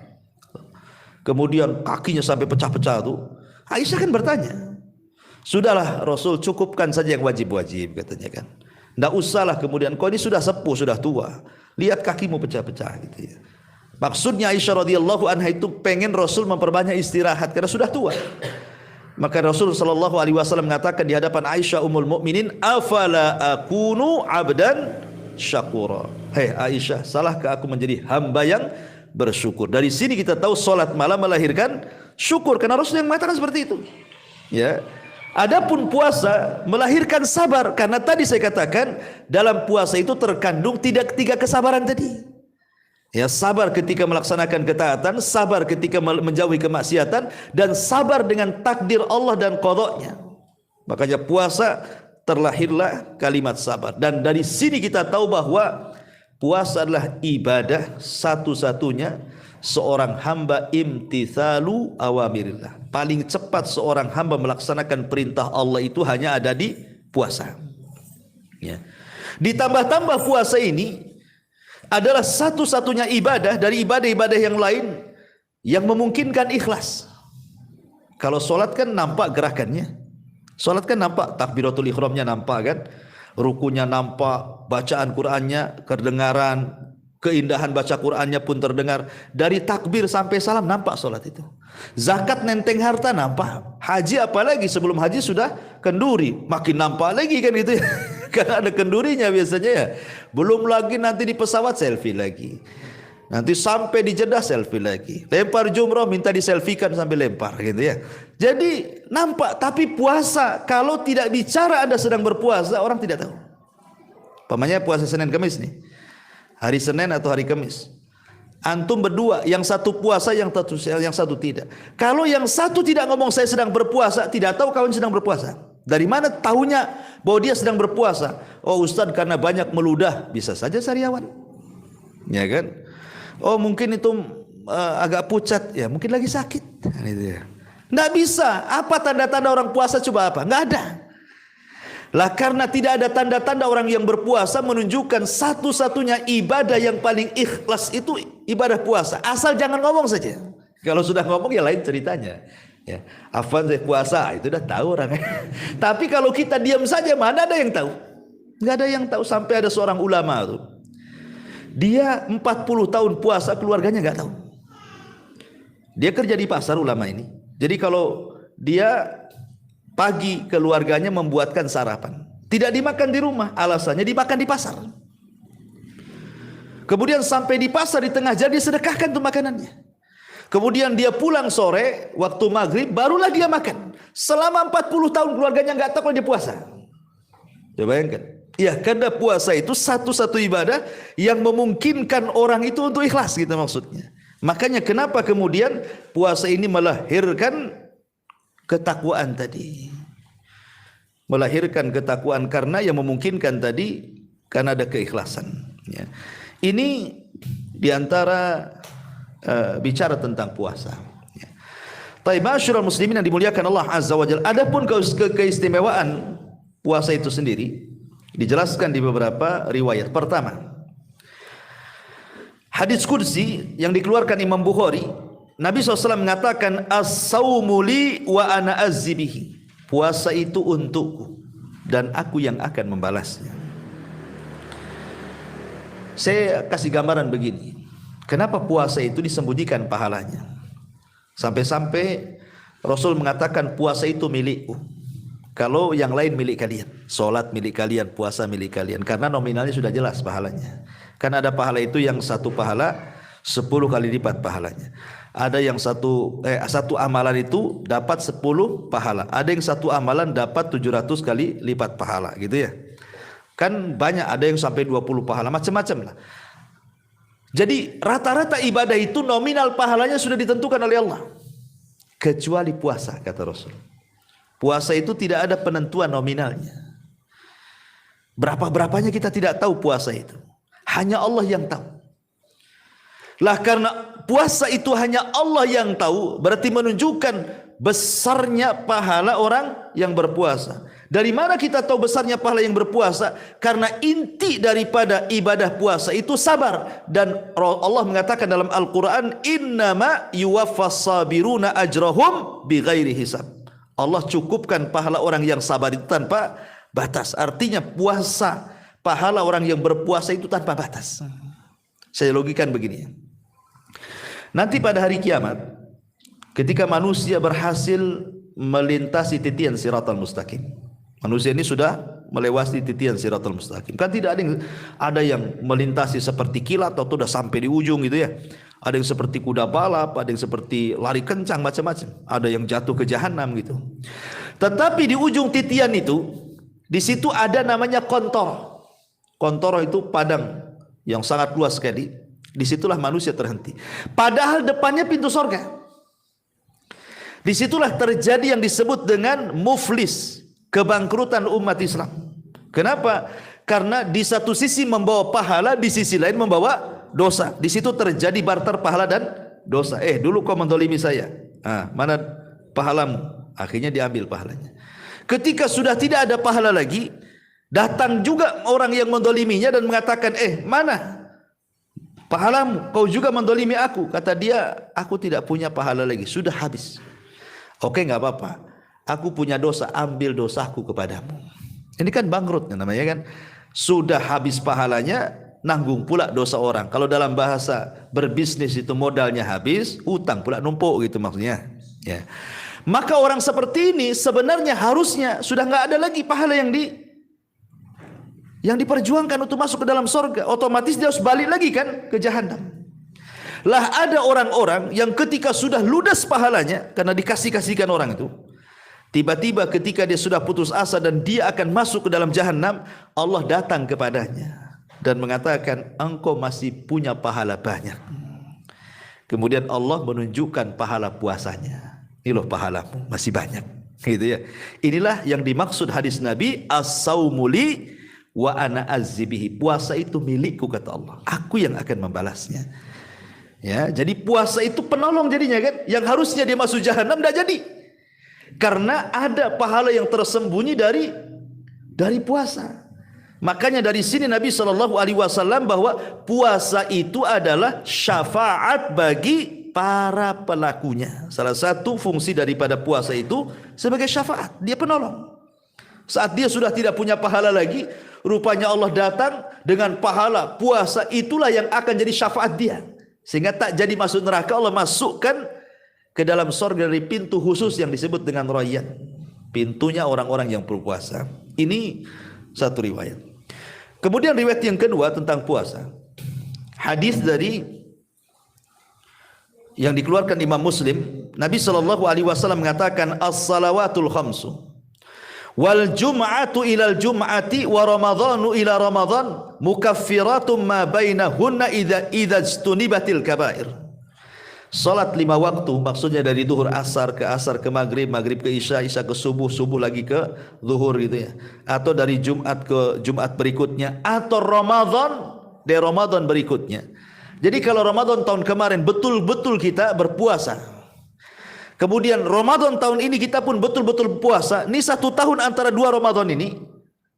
kemudian kakinya sampai pecah-pecah tuh, Aisyah kan bertanya, sudahlah Rasul, cukupkan saja yang wajib-wajib katanya kan. Tidak usahlah kemudian, kau ini sudah sepuh, sudah tua, lihat kakimu pecah-pecah gitu ya. Maksudnya Aisyah radhiyallahu anha itu pengen Rasul memperbanyak istirahat karena sudah tua. Maka Rasul SAW mengatakan di hadapan Aisyah ummul mukminin, afala akunu abdan syakura. Hei Aisyah, salahkah aku menjadi hamba yang bersyukur? Dari sini kita tahu solat malam melahirkan syukur karena Rasul yang mengatakan seperti itu. Ya. Adapun puasa melahirkan sabar karena tadi saya katakan dalam puasa itu terkandung tiga kesabaran tadi. Ya, sabar ketika melaksanakan ketaatan, sabar ketika menjauhi kemaksiatan, dan sabar dengan takdir Allah dan qadanya. Makanya puasa terlahirlah kalimat sabar. Dan dari sini kita tahu bahwa puasa adalah ibadah satu-satunya seorang hamba imtithalu awamirillah. Paling cepat seorang hamba melaksanakan perintah Allah itu hanya ada di puasa. Ya. Ditambah-tambah puasa ini adalah satu-satunya ibadah dari ibadah-ibadah yang lain yang memungkinkan ikhlas. Kalau solat kan nampak gerakannya, solat kan nampak takbiratul ihramnya, nampak kan, rukunya nampak, bacaan Qur'annya kedengaran, keindahan baca Qur'annya pun terdengar. Dari takbir sampai salam nampak solat itu. Zakat nenteng harta nampak. Haji apalagi sebelum haji sudah kenduri, makin nampak lagi kan gitu ya. Karena ada kendurinya biasanya ya. Belum lagi nanti di pesawat selfie lagi. Nanti sampai di Jeddah selfie lagi. Lempar jumroh minta diselfiekan sambil lempar gitu ya. Jadi nampak, tapi puasa kalau tidak bicara Anda sedang berpuasa, orang tidak tahu. Pamannya puasa Senin Kamis nih. Hari Senin atau hari Kamis. Antum berdua, yang satu puasa, yang satu tidak. Kalau yang satu tidak ngomong saya sedang berpuasa, tidak tahu kawan sedang berpuasa. Dari mana tahunya bahwa dia sedang berpuasa? Oh Ustadz, karena banyak meludah. Bisa saja sariawan, ya kan? Oh mungkin itu agak pucat, ya mungkin lagi sakit. Nggak bisa. Apa tanda-tanda orang puasa coba apa? Nggak ada. Lah karena tidak ada tanda-tanda orang yang berpuasa menunjukkan satu-satunya ibadah yang paling ikhlas itu ibadah puasa. Asal jangan ngomong saja. Kalau sudah ngomong ya lain ceritanya. Ya, Afwan saya puasa itu udah tahu orang. Tapi kalau kita diam saja mana ada yang tahu? Nggak ada yang tahu. Sampai ada seorang ulama tuh. Dia 40 tahun puasa, keluarganya nggak tahu. Dia kerja di pasar ulama ini. Jadi kalau dia pagi keluarganya membuatkan sarapan, tidak dimakan di rumah, alasannya dimakan di pasar. Kemudian sampai di pasar di tengah jalan dia sedekahkan tuh makanannya. Kemudian dia pulang sore waktu maghrib barulah dia makan. Selama 40 tahun keluarganya nggak tahu kalau dia puasa. Coba bayangkan. Ya, karena puasa itu satu-satu ibadah yang memungkinkan orang itu untuk ikhlas gitu maksudnya. Makanya kenapa kemudian puasa ini melahirkan ketakwaan tadi. Melahirkan ketakwaan karena yang memungkinkan tadi karena ada keikhlasan. Ya. Ini diantara bicara tentang puasa. Ya. Taib ma'asyiral muslimin yang dimuliakan Allah Azza wa Jalla. Adapun keistimewaan puasa itu sendiri dijelaskan di beberapa riwayat. Pertama, hadits qudsi yang dikeluarkan Imam Bukhari, Nabi SAW mengatakan as-saumu li wa ana azzibihi. Puasa itu untukku dan aku yang akan membalasnya. Saya kasih gambaran begini. Kenapa puasa itu disembunyikan pahalanya? Sampai-sampai Rasul mengatakan puasa itu milikku. Kalau yang lain milik kalian, solat milik kalian, puasa milik kalian. Karena nominalnya sudah jelas pahalanya. Karena ada pahala itu yang satu pahala 10 kali lipat pahalanya. Ada yang satu amalan itu dapat 10 pahala. Ada yang satu amalan dapat 700 kali lipat pahala, gitu ya. Kan banyak, ada yang sampai 20 pahala, macam-macam lah. Jadi rata-rata ibadah itu nominal pahalanya sudah ditentukan oleh Allah. Kecuali puasa, kata Rasul. Puasa itu tidak ada penentuan nominalnya. Berapa-berapanya kita tidak tahu puasa itu. Hanya Allah yang tahu. Lah karena puasa itu hanya Allah yang tahu, berarti menunjukkan besarnya pahala orang yang berpuasa. Dari mana kita tahu besarnya pahala yang berpuasa? Karena inti daripada ibadah puasa itu sabar. Dan Allah mengatakan dalam Al-Quran, innama yuwaffas sabiruna ajrahum bighairi hisab. Allah cukupkan pahala orang yang sabar itu tanpa batas. Artinya puasa, pahala orang yang berpuasa itu tanpa batas. Saya logikan begini. Nanti pada hari kiamat, ketika manusia berhasil melintasi titian siratal mustaqim. Manusia ini sudah melewati titian siratal mustaqim. Kan tidak ada yang melintasi seperti kilat atau sudah sampai di ujung gitu ya. Ada yang seperti kuda balap, ada yang seperti lari kencang, macam-macam. Ada yang jatuh ke jahanam gitu. Tetapi di ujung titian itu, di situ ada namanya kontoro. Kontoro itu padang yang sangat luas sekali. Disitulah manusia terhenti. Padahal depannya pintu sorga. Disitulah terjadi yang disebut dengan muflis, kebangkrutan umat Islam. Kenapa? Karena di satu sisi membawa pahala, di sisi lain membawa dosa. Di situ terjadi barter pahala dan dosa. Dulu kau mendolimi saya. Mana pahalamu? Akhirnya diambil pahalanya. Ketika sudah tidak ada pahala lagi, datang juga orang yang mendoliminya dan mengatakan, mana pahalamu? Kau juga mendolimi aku. Kata dia, aku tidak punya pahala lagi. Sudah habis. Oke, nggak apa-apa. Aku punya dosa, ambil dosaku kepadamu. Ini kan bangkrut namanya kan. Sudah habis pahalanya, nanggung pula dosa orang. Kalau dalam bahasa berbisnis itu modalnya habis, utang pula numpuk gitu maksudnya. Ya. Maka orang seperti ini sebenarnya harusnya sudah nggak ada lagi pahala yang diperjuangkan untuk masuk ke dalam surga. Otomatis dia harus balik lagi kan ke jahanam. Lah ada orang-orang yang ketika sudah ludas pahalanya karena dikasih-kasihkan orang itu, tiba-tiba ketika dia sudah putus asa dan dia akan masuk ke dalam jahanam, Allah datang kepadanya dan mengatakan, engkau masih punya pahala banyak. Kemudian Allah menunjukkan pahala puasanya. Ini loh pahalamu, masih banyak. Gitu ya. Inilah yang dimaksud hadis Nabi, as-saumu li wa ana azzibihi. Puasa itu milikku kata Allah. Aku yang akan membalasnya. Ya, jadi puasa itu penolong jadinya kan, yang harusnya dia masuk jahanam tidak jadi. Karena ada pahala yang tersembunyi dari puasa. Makanya dari sini Nabi SAW bahwa puasa itu adalah syafaat bagi para pelakunya. Salah satu fungsi daripada puasa itu sebagai syafaat, dia penolong. Saat dia sudah tidak punya pahala lagi, rupanya Allah datang dengan pahala puasa, itulah yang akan jadi syafaat dia. Sehingga tak jadi masuk neraka, Allah masukkan ke dalam surga dari pintu khusus yang disebut dengan Rayyan. Pintunya orang-orang yang berpuasa. Ini satu riwayat. Kemudian riwayat yang kedua tentang puasa. Hadis dari yang dikeluarkan Imam Muslim, Nabi SAW mengatakan as-salawatul khamsu wal jum'atu ilal jum'ati wa ramadhanu ila ramadhan mukaffiratum ma bainahunna idza istunibatil kabair. Salat 5 waktu, maksudnya dari duhur asar ke maghrib, maghrib ke isya, isya ke subuh, subuh lagi ke zuhur gitu ya. Atau dari Jumat ke Jumat berikutnya, atau Ramadan dari Ramadan berikutnya. Jadi kalau Ramadan tahun kemarin betul-betul kita berpuasa, kemudian Ramadan tahun ini kita pun betul-betul puasa, ini 1 tahun antara 2 Ramadan ini,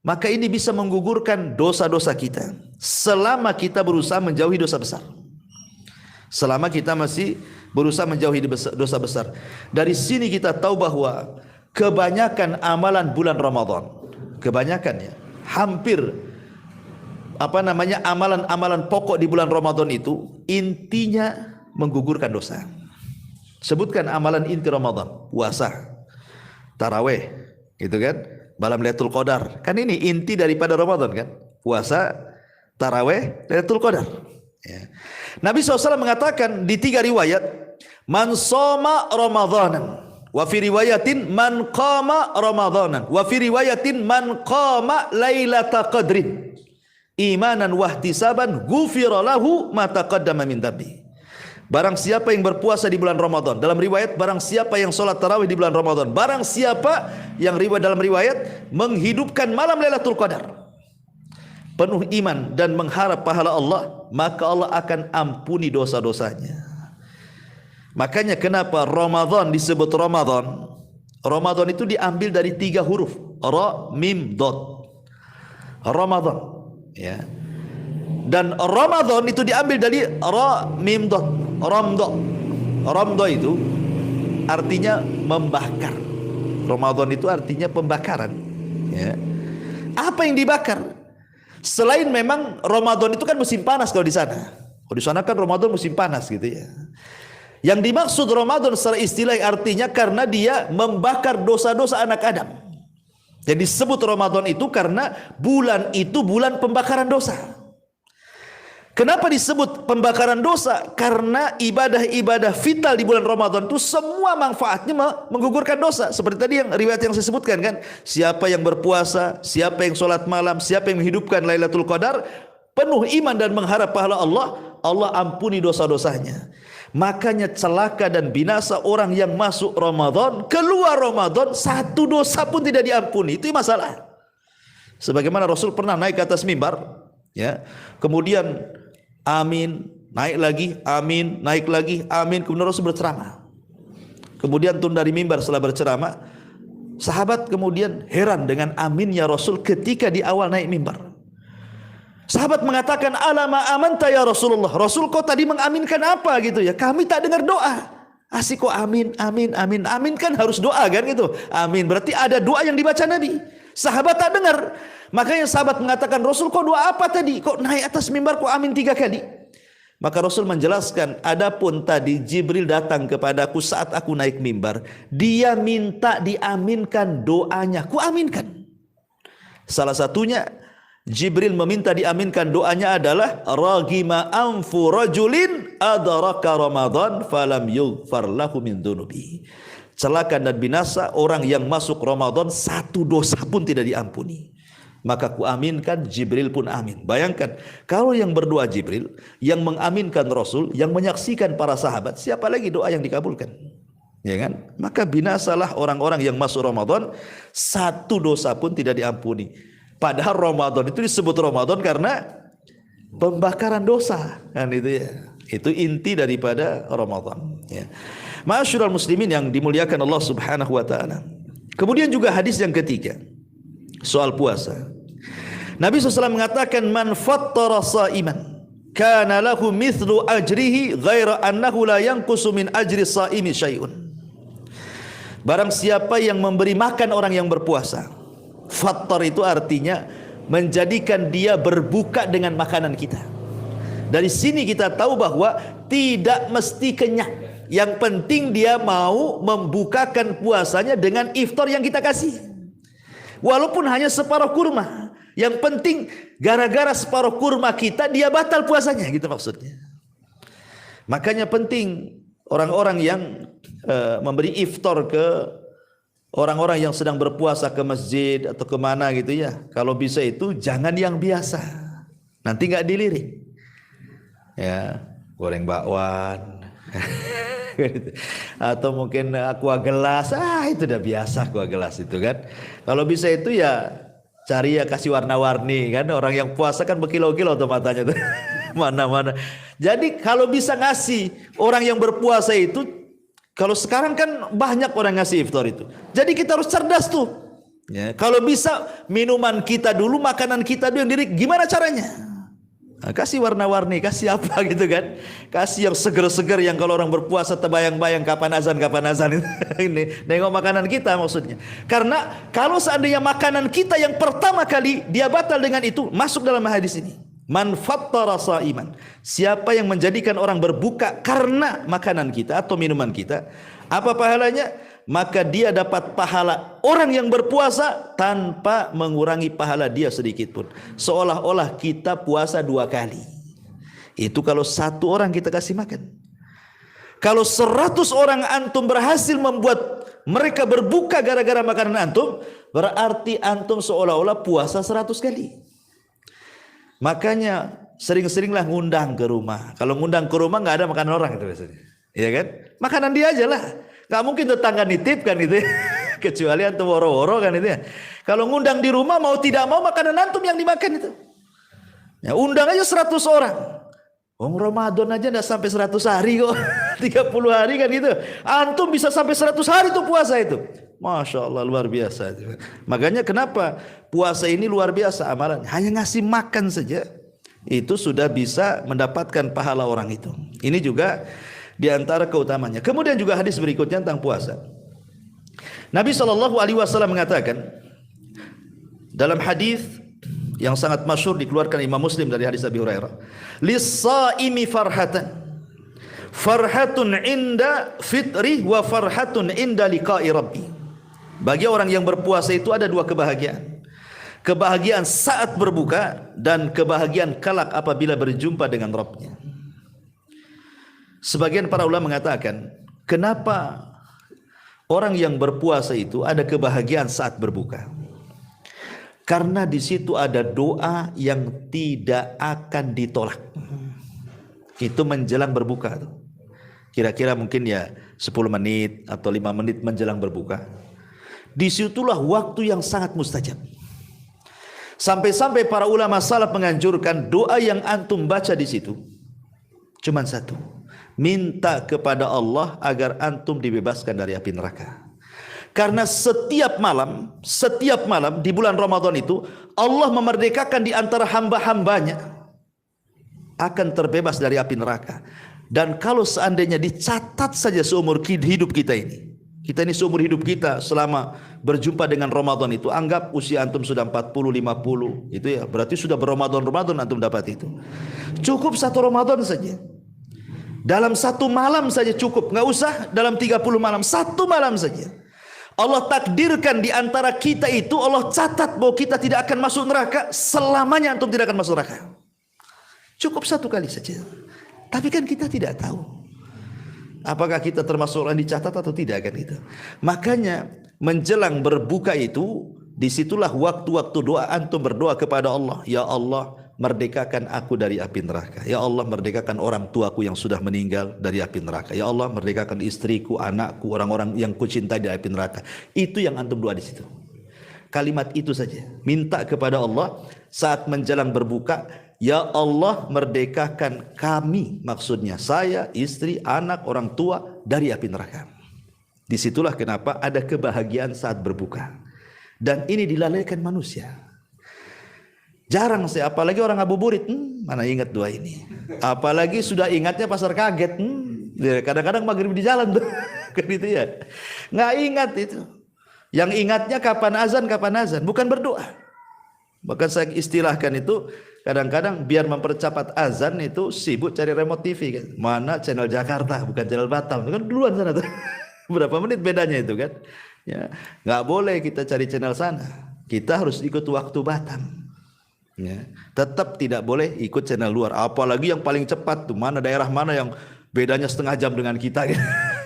maka ini bisa menggugurkan dosa-dosa kita selama kita berusaha menjauhi dosa besar. Selama kita masih berusaha menjauhi dosa besar. Dari sini kita tahu bahwa kebanyakan amalan bulan Ramadan, kebanyakan ya, hampir amalan-amalan pokok di bulan Ramadan itu intinya menggugurkan dosa. Sebutkan amalan inti Ramadan, puasa, taraweh, gitu kan, malam Lailatul Qadar. Kan ini inti daripada Ramadan kan, puasa, taraweh, Lailatul Qadar. Ya. Nabi SAW mengatakan di 3 riwayat, man soma Ramadhanan, wa fi riwayatin man qama Ramadhanan, wa fi riwayatin man qama Lailatul Qadrin imanan wahtisaban ghufira lahu ma taqaddama min dhanbi. Barang siapa yang berpuasa di bulan Ramadan, dalam riwayat barang siapa yang sholat tarawih di bulan Ramadan, barang siapa yang dalam riwayat menghidupkan malam Lailatul Qadar, penuh iman dan mengharap pahala Allah, maka Allah akan ampuni dosa-dosanya. Makanya kenapa Ramadan disebut Ramadan? Ramadan itu diambil dari 3 huruf, ra mim dot. Ramadan, ya. Dan Ramadan itu diambil dari ra mim dot, ramdo. Ramdo itu artinya membakar. Ramadan itu artinya pembakaran, ya. Apa yang dibakar? Selain memang Ramadan itu kan musim panas kalau di sana. Kalau di sana kan Ramadan musim panas gitu ya. Yang dimaksud Ramadan secara istilah artinya karena dia membakar dosa-dosa anak Adam. Jadi disebut Ramadan itu karena bulan itu bulan pembakaran dosa. Kenapa disebut pembakaran dosa? Karena ibadah-ibadah vital di bulan Ramadan itu semua manfaatnya menggugurkan dosa. Seperti tadi yang riwayat yang saya sebutkan kan, siapa yang berpuasa, siapa yang sholat malam, siapa yang menghidupkan Lailatul Qadar, penuh iman dan mengharap pahala Allah, Allah ampuni dosa-dosanya. Makanya celaka dan binasa orang yang masuk Ramadan, keluar Ramadan 1 dosa pun tidak diampuni. Itu masalah. Sebagaimana Rasul pernah naik ke atas mimbar, ya, kemudian amin, naik lagi, amin, naik lagi, amin. Kemudian Rasul berceramah. Kemudian turun dari mimbar setelah berceramah, sahabat kemudian heran dengan aminnya Rasul ketika di awal naik mimbar. Sahabat mengatakan, alama amanta ya Rasulullah. Rasul kok tadi mengaminkan apa gitu ya? Kami tak dengar doa. Asik kok amin, amin, amin. Amin kan harus doa kan gitu. Amin berarti ada doa yang dibaca Nabi. Sahabat tak dengar. Makanya sahabat mengatakan, Rasul kok doa apa tadi? Kok naik atas mimbar kok amin 3 kali? Maka Rasul menjelaskan, adapun tadi Jibril datang kepadaku saat aku naik mimbar, dia minta diaminkan doanya, ku aminkan. Salah satunya Jibril meminta diaminkan doanya adalah ragima anfu rajulin adraka Ramadan falam yughfar lahu min dunubi. Celaka dan binasa orang yang masuk Ramadan 1 dosa pun tidak diampuni. Maka ku aminkan, Jibril pun amin. Bayangkan kalau yang berdoa Jibril, yang mengaminkan Rasul, yang menyaksikan para sahabat, siapa lagi doa yang dikabulkan? Ya kan? Maka binasalah orang-orang yang masuk Ramadan 1 dosa pun tidak diampuni. Padahal Ramadan itu disebut Ramadan karena pembakaran dosa, kan itu ya. Itu inti daripada Ramadan, ya. Ma'asyiral muslimin yang dimuliakan Allah Subhanahu wa taala. Kemudian juga hadis yang ketiga soal puasa. Nabi SAW mengatakan, man fattara sa'iman kana lahu mithlu ajrihi ghaira annahu la yanqusu min ajri sa'imi syai'un. Barang siapa yang memberi makan orang yang berpuasa, fattar itu artinya menjadikan dia berbuka dengan makanan kita. Dari sini kita tahu bahwa tidak mesti kenyang. Yang penting dia mau membukakan puasanya dengan iftar yang kita kasih. Walaupun hanya separuh kurma. Yang penting gara-gara separuh kurma kita dia batal puasanya, gitu maksudnya. Makanya penting orang-orang yang memberi iftar ke orang-orang yang sedang berpuasa, ke masjid atau kemana gitu ya. Kalau bisa itu jangan yang biasa. Nanti nggak dilirik. Ya, goreng bakwan atau mungkin aqua gelas, itu udah biasa aqua gelas itu kan. Kalau bisa itu ya cari ya kasih warna-warni kan. Orang yang puasa kan berkilo-kilo tuh matanya tuh. Mana-mana. Jadi kalau bisa ngasih orang yang berpuasa itu, kalau sekarang kan banyak orang ngasih iftar itu. Jadi kita harus cerdas tuh. Ya, kalau bisa minuman kita dulu, makanan kita dulu yang diri, gimana caranya? Nah, kasih warna-warni, kasih apa gitu kan. Kasih yang seger-seger, yang kalau orang berpuasa terbayang-bayang kapan azan ini. Nengok makanan kita maksudnya. Karena kalau seandainya makanan kita yang pertama kali dia batal dengan itu, masuk dalam hadis ini. Man fattara sa'iman. Siapa yang menjadikan orang berbuka karena makanan kita atau minuman kita, apa pahalanya? Maka dia dapat pahala orang yang berpuasa tanpa mengurangi pahala dia sedikit pun. Seolah-olah kita puasa 2 kali. Itu kalau 1 orang kita kasih makan. Kalau 100 orang antum berhasil membuat mereka berbuka gara-gara makanan antum, berarti antum seolah-olah puasa 100 kali. Makanya sering-seringlah ngundang ke rumah. Kalau ngundang ke rumah nggak ada makanan orang itu biasanya, iya kan? Makanan dia aja lah. Nggak mungkin tetangga nitipkan itu ya. Kecuali antum woro-woro kan itu ya. Kalau ngundang di rumah mau tidak mau makanan antum yang dimakan itu. Ya, undang aja 100 orang. Ramadan aja enggak sampai 100 hari kok. 30 hari kan gitu. Antum bisa sampai 100 hari tuh puasa itu. Masya Allah, luar biasa. Makanya kenapa puasa ini luar biasa amalan. Hanya ngasih makan saja itu sudah bisa mendapatkan pahala orang itu. Ini juga di antara keutamanya. Kemudian juga hadis berikutnya tentang puasa. Nabi SAW mengatakan dalam hadis yang sangat masyhur dikeluarkan Imam Muslim dari hadis Abi Hurairah, lis-shaimi farhatun inda fitri wa farhatun inda liqa'i rabbi. Bagi orang yang berpuasa itu ada 2 kebahagiaan. Kebahagiaan saat berbuka dan kebahagiaan kelak apabila berjumpa dengan Rabbnya. Sebagian para ulama mengatakan, kenapa orang yang berpuasa itu ada kebahagiaan saat berbuka? Karena di situ ada doa yang tidak akan ditolak. Itu menjelang berbuka. Kira-kira mungkin ya 10 menit atau 5 menit menjelang berbuka. Disitulah waktu yang sangat mustajab. Sampai-sampai para ulama salaf menganjurkan doa yang antum baca di situ cuma 1. Minta kepada Allah agar antum dibebaskan dari api neraka. Karena setiap malam di bulan Ramadan itu Allah memerdekakan di antara hamba-hambanya akan terbebas dari api neraka. Dan kalau seandainya dicatat saja seumur hidup kita ini, seumur hidup kita selama berjumpa dengan Ramadan itu, anggap usia antum sudah 40, 50, itu ya berarti sudah berRamadan antum dapat itu. Cukup 1 Ramadan saja. Dalam 1 malam saja cukup, nggak usah dalam 30 malam, 1 malam saja. Allah takdirkan di antara kita itu, Allah catat bahwa kita tidak akan masuk neraka, selamanya antum tidak akan masuk neraka. Cukup 1 kali saja. Tapi kan kita tidak tahu apakah kita termasuk orang dicatat atau tidak kan itu. Makanya menjelang berbuka itu, disitulah waktu-waktu doa antum berdoa kepada Allah. Ya Allah, merdekakan aku dari api neraka. Ya Allah, merdekakan orang tuaku yang sudah meninggal dari api neraka. Ya Allah, merdekakan istriku, anakku, orang-orang yang kucintai dari api neraka. Itu yang antum doa di situ. Kalimat itu saja. Minta kepada Allah saat menjelang berbuka Ya Allah, merdekakan kami, maksudnya saya, istri, anak, orang tua dari api neraka. Disitulah kenapa ada kebahagiaan saat berbuka. Dan ini dilalaikan manusia. Jarang sih, apalagi orang ngabuburit, mana ingat doa ini. Apalagi sudah ingatnya pasar kaget. Kadang-kadang maghrib di jalan tuh. Kan itu ya. Nggak ingat itu. Yang ingatnya kapan azan, bukan berdoa. Bahkan saya istilahkan itu, kadang-kadang biar mempercepat azan itu sibuk cari remote TV kan. Mana channel Jakarta, bukan channel Batam. Kan duluan sana tuh. Berapa menit bedanya itu kan? Ya, nggak boleh kita cari channel sana. Kita harus ikut waktu Batam. Ya, tetap tidak boleh ikut channel luar. Apalagi yang paling cepat tuh, mana daerah mana yang bedanya setengah jam dengan kita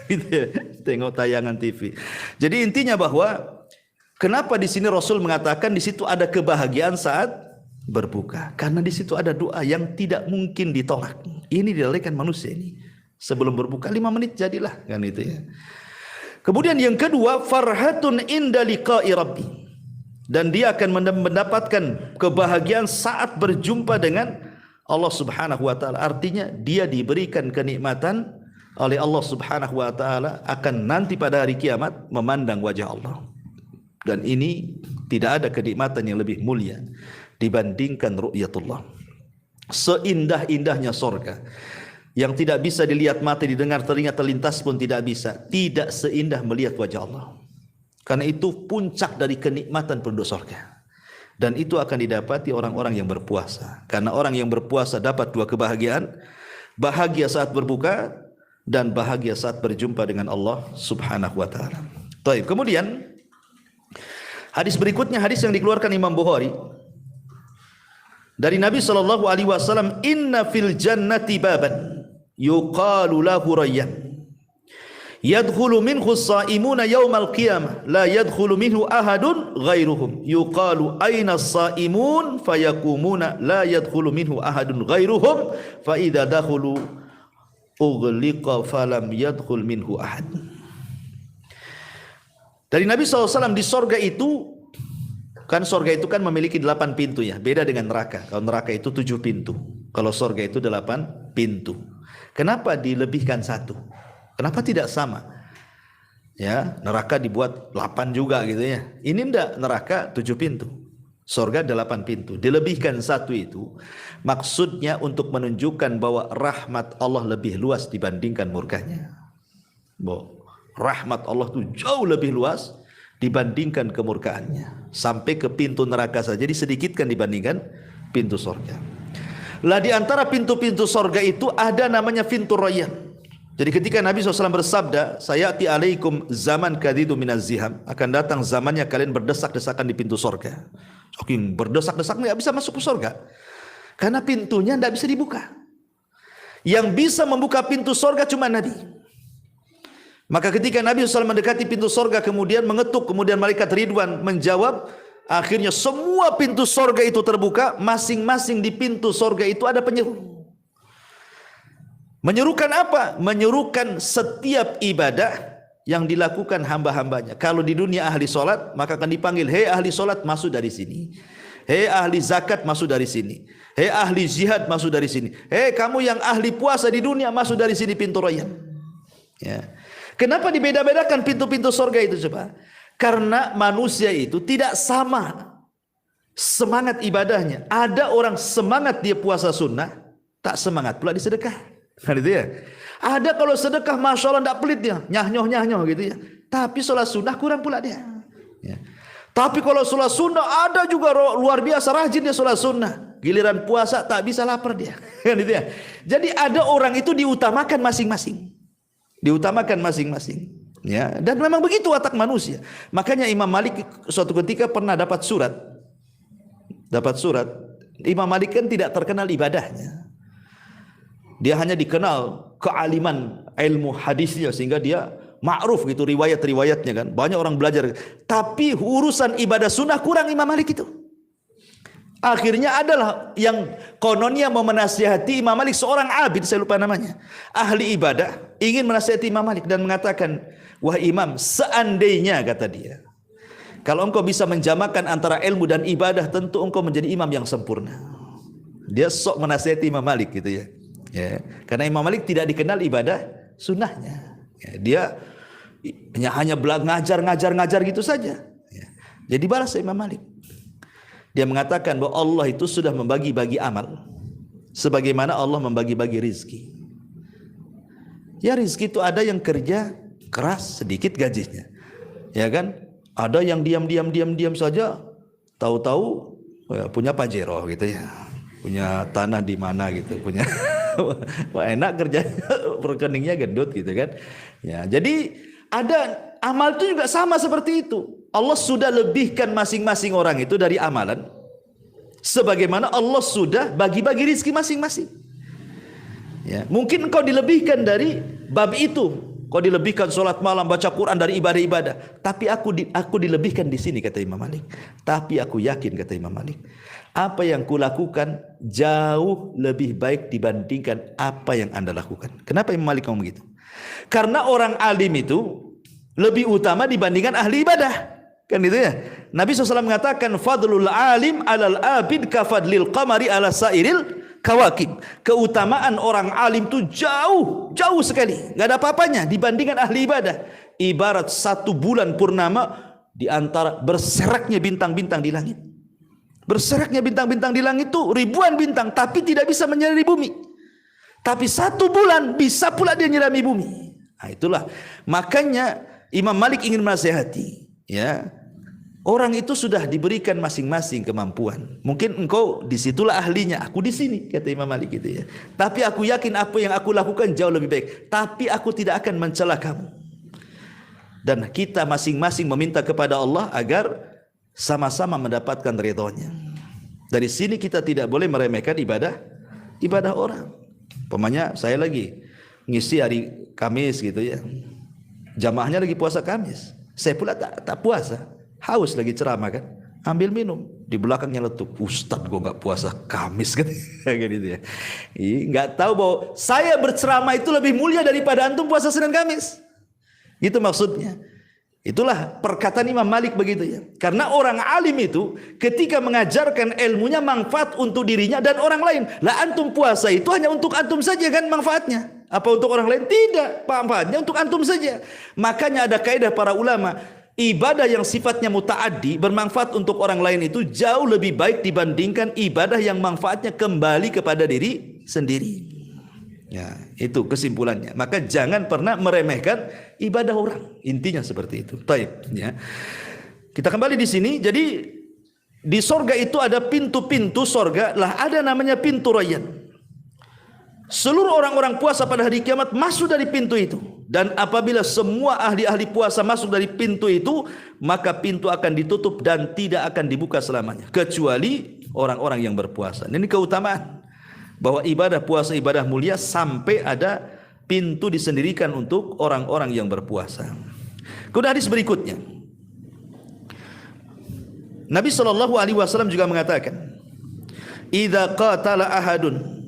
gitu ya. Tengok tayangan TV. Jadi intinya bahwa kenapa di sini Rasul mengatakan di situ ada kebahagiaan saat berbuka? Karena di situ ada doa yang tidak mungkin ditolak. Ini dilalaikan manusia ini. Sebelum berbuka 5 menit jadilah kan itu ya. Kemudian yang kedua, farhatun inda liqa'i rabbi. Dan dia akan mendapatkan kebahagiaan saat berjumpa dengan Allah Subhanahu wa taala. Artinya dia diberikan kenikmatan oleh Allah Subhanahu wa taala akan nanti pada hari kiamat memandang wajah Allah. Dan ini tidak ada kenikmatan yang lebih mulia dibandingkan ru'yatullah. Seindah-indahnya surga yang tidak bisa dilihat mata, didengar telinga, terlintas pun tidak bisa. Tidak seindah melihat wajah Allah. Karena itu puncak dari kenikmatan penduduk surga. Dan itu akan didapati orang-orang yang berpuasa. Karena orang yang berpuasa dapat 2 kebahagiaan. Bahagia saat berbuka dan bahagia saat berjumpa dengan Allah Subhanahu wa taala. Baik, kemudian hadis berikutnya, hadis yang dikeluarkan Imam Bukhari dari Nabi sallallahu alaihi wasallam, inna fil jannati baban yuqalu lahu rayyan yadkhulu minhu as-sa'imuna yaumal qiyamah la yadkhulu minhu ahadun ghairuhum yuqalu aina as-sa'imun fayakumuna la yadkhulu minhu ahadun ghairuhum fa idza dakhulu ughliqa falam yadkhul minhu ahad. Dari Nabi SAW, di sorga itu kan, sorga itu kan memiliki 8 pintu ya, beda dengan neraka. Kalau neraka itu 7 pintu, kalau sorga itu 8 pintu. Kenapa dilebihkan 1? Kenapa tidak sama? Ya, neraka dibuat 8 juga gitu ya. Ini enggak, neraka 7 pintu. Surga 8 pintu. Dilebihkan 1 itu maksudnya untuk menunjukkan bahwa rahmat Allah lebih luas dibandingkan murkanya. Bahwa rahmat Allah itu jauh lebih luas dibandingkan kemurkaannya. Sampai ke pintu neraka saja disedikitkan dibandingkan pintu surga. Lah di antara pintu-pintu surga itu ada namanya pintu rayyan. Jadi ketika Nabi SAW bersabda, sayati alaikum zaman kadidu minaz ziham, akan datang zamannya kalian berdesak-desakan di pintu surga. Saking berdesak-desak nggak bisa masuk ke surga, karena pintunya nggak bisa dibuka. Yang bisa membuka pintu surga cuma Nabi. Maka ketika Nabi SAW mendekati pintu surga, kemudian mengetuk, kemudian malaikat Ridwan menjawab, akhirnya semua pintu surga itu terbuka. Masing-masing di pintu surga itu ada penyeru. Menyerukan apa? Menyerukan setiap ibadah yang dilakukan hamba-hambanya. Kalau di dunia ahli solat, maka akan dipanggil, hei ahli solat, masuk dari sini. Hei ahli zakat, masuk dari sini. Hei ahli jihad, masuk dari sini. Hei kamu yang ahli puasa di dunia, masuk dari sini pintu rayyan. Ya. Kenapa dibeda-bedakan pintu-pintu surga itu coba? Karena manusia itu tidak sama semangat ibadahnya. Ada orang semangat dia puasa sunnah, tak semangat pula di sedekah. Kan itu ya. Ada kalau sedekah masya Allah tidak pelit dia, nyah-nyoh gitu ya. Tapi sholat sunnah kurang pula dia. Ya. Tapi kalau sholat sunnah ada juga luar biasa rajin dia sholat sunnah. Giliran puasa tak bisa lapar dia. Kan itu ya. Jadi ada orang itu diutamakan masing-masing. Diutamakan masing-masing. Ya. Dan memang begitu watak manusia. Makanya Imam Malik suatu ketika pernah dapat surat. Imam Malik kan tidak terkenal ibadahnya. Dia hanya dikenal kealiman ilmu hadisnya, sehingga dia ma'ruf gitu riwayat-riwayatnya kan. Banyak orang belajar. Tapi urusan ibadah sunnah kurang Imam Malik itu. Akhirnya adalah yang kononnya mau menasihati Imam Malik, seorang abid, saya lupa namanya, ahli ibadah, ingin menasihati Imam Malik dan mengatakan, wah Imam, seandainya, kata dia, kalau engkau bisa menjamakan antara ilmu dan ibadah, tentu engkau menjadi imam yang sempurna. Dia sok menasihati Imam Malik gitu ya. Ya, karena Imam Malik tidak dikenal ibadah sunnahnya. Ya, dia hanya ngajar gitu saja. Ya. Jadi balas Imam Malik. Dia mengatakan bahwa Allah itu sudah membagi-bagi amal sebagaimana Allah membagi-bagi rizki. Ya, rizki itu ada yang kerja keras sedikit gajinya, ya kan? Ada yang diam saja, tahu-tahu ya, punya Pajero gitu ya, punya tanah di mana gitu, punya wah, enak kerja, rekeningnya gendut gitu kan. Ya, jadi ada amal itu juga sama seperti itu. Allah sudah lebihkan masing-masing orang itu dari amalan sebagaimana Allah sudah bagi-bagi rizki masing-masing. Ya, mungkin engkau dilebihkan dari bab itu, kau dilebihkan sholat malam, baca Quran dari ibadah-ibadah. Tapi aku dilebihkan di sini, kata Imam Malik. Tapi aku yakin, kata Imam Malik, apa yang kulakukan jauh lebih baik dibandingkan apa yang anda lakukan. Kenapa Imam Malik ngomong begitu? Karena orang alim itu lebih utama dibandingkan ahli ibadah. Kan itu ya. Nabi SAW mengatakan, fadlul alim alal abid kafadlil qamari ala sairil kawakib. Keutamaan orang alim itu jauh sekali, nggak ada apa-apanya dibandingkan ahli ibadah. Ibarat 1 bulan purnama di antara berseraknya bintang-bintang di langit. Berseraknya bintang-bintang di langit itu ribuan bintang, tapi tidak bisa menyinari bumi. Tapi 1 bulan bisa pula dia nyirami bumi. Nah, itulah makanya Imam Malik ingin menasihati, ya. Orang itu sudah diberikan masing-masing kemampuan. Mungkin engkau disitulah ahlinya, aku di sini, kata Imam Malik gitu ya. Tapi aku yakin apa yang aku lakukan jauh lebih baik. Tapi aku tidak akan mencela kamu. Dan kita masing-masing meminta kepada Allah agar sama-sama mendapatkan ridhonya. Dari sini kita tidak boleh meremehkan ibadah orang. Pemanya saya lagi ngisi hari Kamis gitu ya. Jamaahnya lagi puasa Kamis. Saya pula tak puasa. Haus lagi ceramah kan, ambil minum, di belakangnya letup, Ustadz gue nggak puasa Kamis kan, kayak gitu ya. Nggak tahu bahwa saya berceramah itu lebih mulia daripada antum puasa Senin Kamis. Itu maksudnya. Itulah perkataan Imam Malik begitu ya. Karena orang alim itu ketika mengajarkan ilmunya manfaat untuk dirinya dan orang lain. Lah antum puasa itu hanya untuk antum saja kan manfaatnya. Apa untuk orang lain? Tidak, manfaatnya untuk antum saja. Makanya ada kaidah para ulama, ibadah yang sifatnya mutaaddi bermanfaat untuk orang lain itu jauh lebih baik dibandingkan ibadah yang manfaatnya kembali kepada diri sendiri. Ya, itu kesimpulannya. Maka jangan pernah meremehkan ibadah orang. Intinya seperti itu. Baik, ya. Kita kembali di sini. Jadi di sorga itu ada pintu-pintu sorga. Lah ada namanya pintu Rayyan. Seluruh orang-orang puasa pada hari kiamat masuk dari pintu itu. Dan apabila semua ahli-ahli puasa masuk dari pintu itu, maka pintu akan ditutup dan tidak akan dibuka selamanya, kecuali orang-orang yang berpuasa. Ini keutamaan bahwa ibadah puasa ibadah mulia sampai ada pintu disendirikan untuk orang-orang yang berpuasa. Kemudian hadis berikutnya, Nabi SAW juga mengatakan, idza qatala ahadun,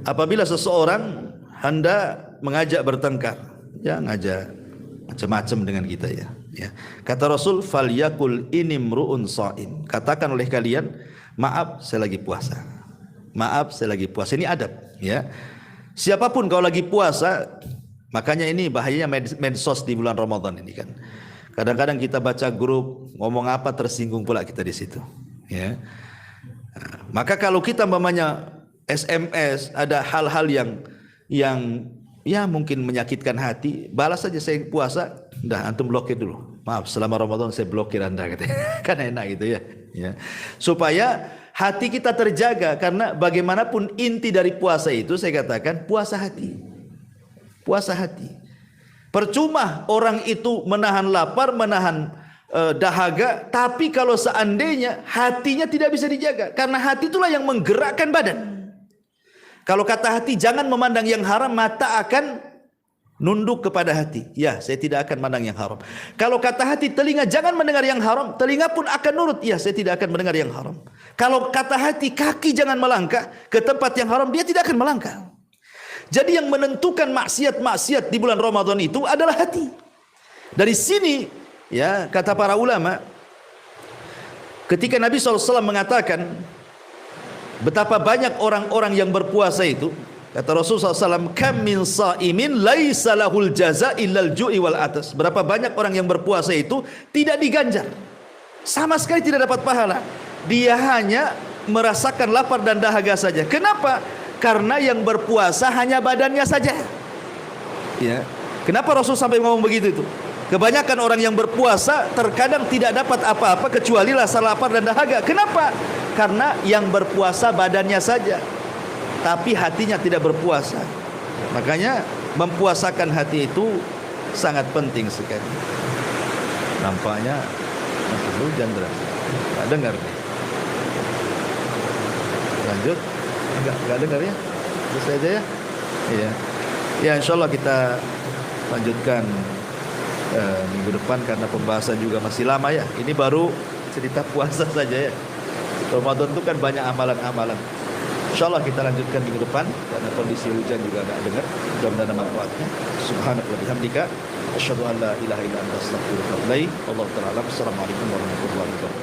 apabila seseorang hendak mengajak bertengkar, ya ngajak macam-macam dengan kita ya. Kata Rasul, falyakul inimruun shaim, katakan oleh kalian, maaf saya lagi puasa. Maaf saya lagi puasa. Ini adab ya. Siapapun kalau lagi puasa, makanya ini bahayanya medsos di bulan Ramadan ini kan. Kadang-kadang kita baca grup ngomong apa tersinggung pula kita di situ ya. Nah, maka kalau kita umpamanya SMS ada hal-hal yang ya mungkin menyakitkan hati, balas saja saya puasa, dah antum blokir dulu. Maaf selama Ramadan saya blokir Anda katanya. Kan enak gitu ya. Ya. Supaya hati kita terjaga, karena bagaimanapun inti dari puasa itu saya katakan puasa hati. Puasa hati. Percuma orang itu menahan lapar, menahan dahaga, tapi kalau seandainya hatinya tidak bisa dijaga, karena hati itulah yang menggerakkan badan. Kalau kata hati jangan memandang yang haram, mata akan nunduk kepada hati. Ya, saya tidak akan memandang yang haram. Kalau kata hati telinga jangan mendengar yang haram, telinga pun akan nurut. Ya, saya tidak akan mendengar yang haram. Kalau kata hati kaki jangan melangkah ke tempat yang haram, dia tidak akan melangkah. Jadi yang menentukan maksiat-maksiat di bulan Ramadan itu adalah hati. Dari sini ya kata para ulama, ketika Nabi SAW mengatakan Betapa banyak orang-orang yang berpuasa itu, kata Rasulullah SAW, kam min sa'imin laisa lahul jaza illal ju'i wal atas. Berapa banyak orang yang berpuasa itu tidak diganjar, sama sekali tidak dapat pahala. Dia hanya merasakan lapar dan dahaga saja. Kenapa? Karena yang berpuasa hanya badannya saja. Ya. Kenapa Rasul sampai ngomong begitu itu? Kebanyakan orang yang berpuasa terkadang tidak dapat apa-apa kecuali rasa lapar dan dahaga. Kenapa? Karena yang berpuasa badannya saja, tapi hatinya tidak berpuasa. Makanya mempuasakan hati itu sangat penting sekali. Nampaknya masih hujan deras. Nggak dengar nih. Lanjut. Nggak dengar ya. Terus aja ya. Iya. Ya, insyaallah kita lanjutkan minggu depan karena pembahasan juga masih lama ya. Ini baru cerita puasa saja ya. Ramadan itu kan banyak amalan-amalan. Insyaallah kita lanjutkan minggu depan karena kondisi hujan juga agak dengar. Mudah-mudahan manfaatnya. Subhanallah bihamdika asyhadu an la ilaha illa anta astaghfiruka wa atubu ilaik. Wallahu ta'ala. Assalamualaikum warahmatullahi wabarakatuh.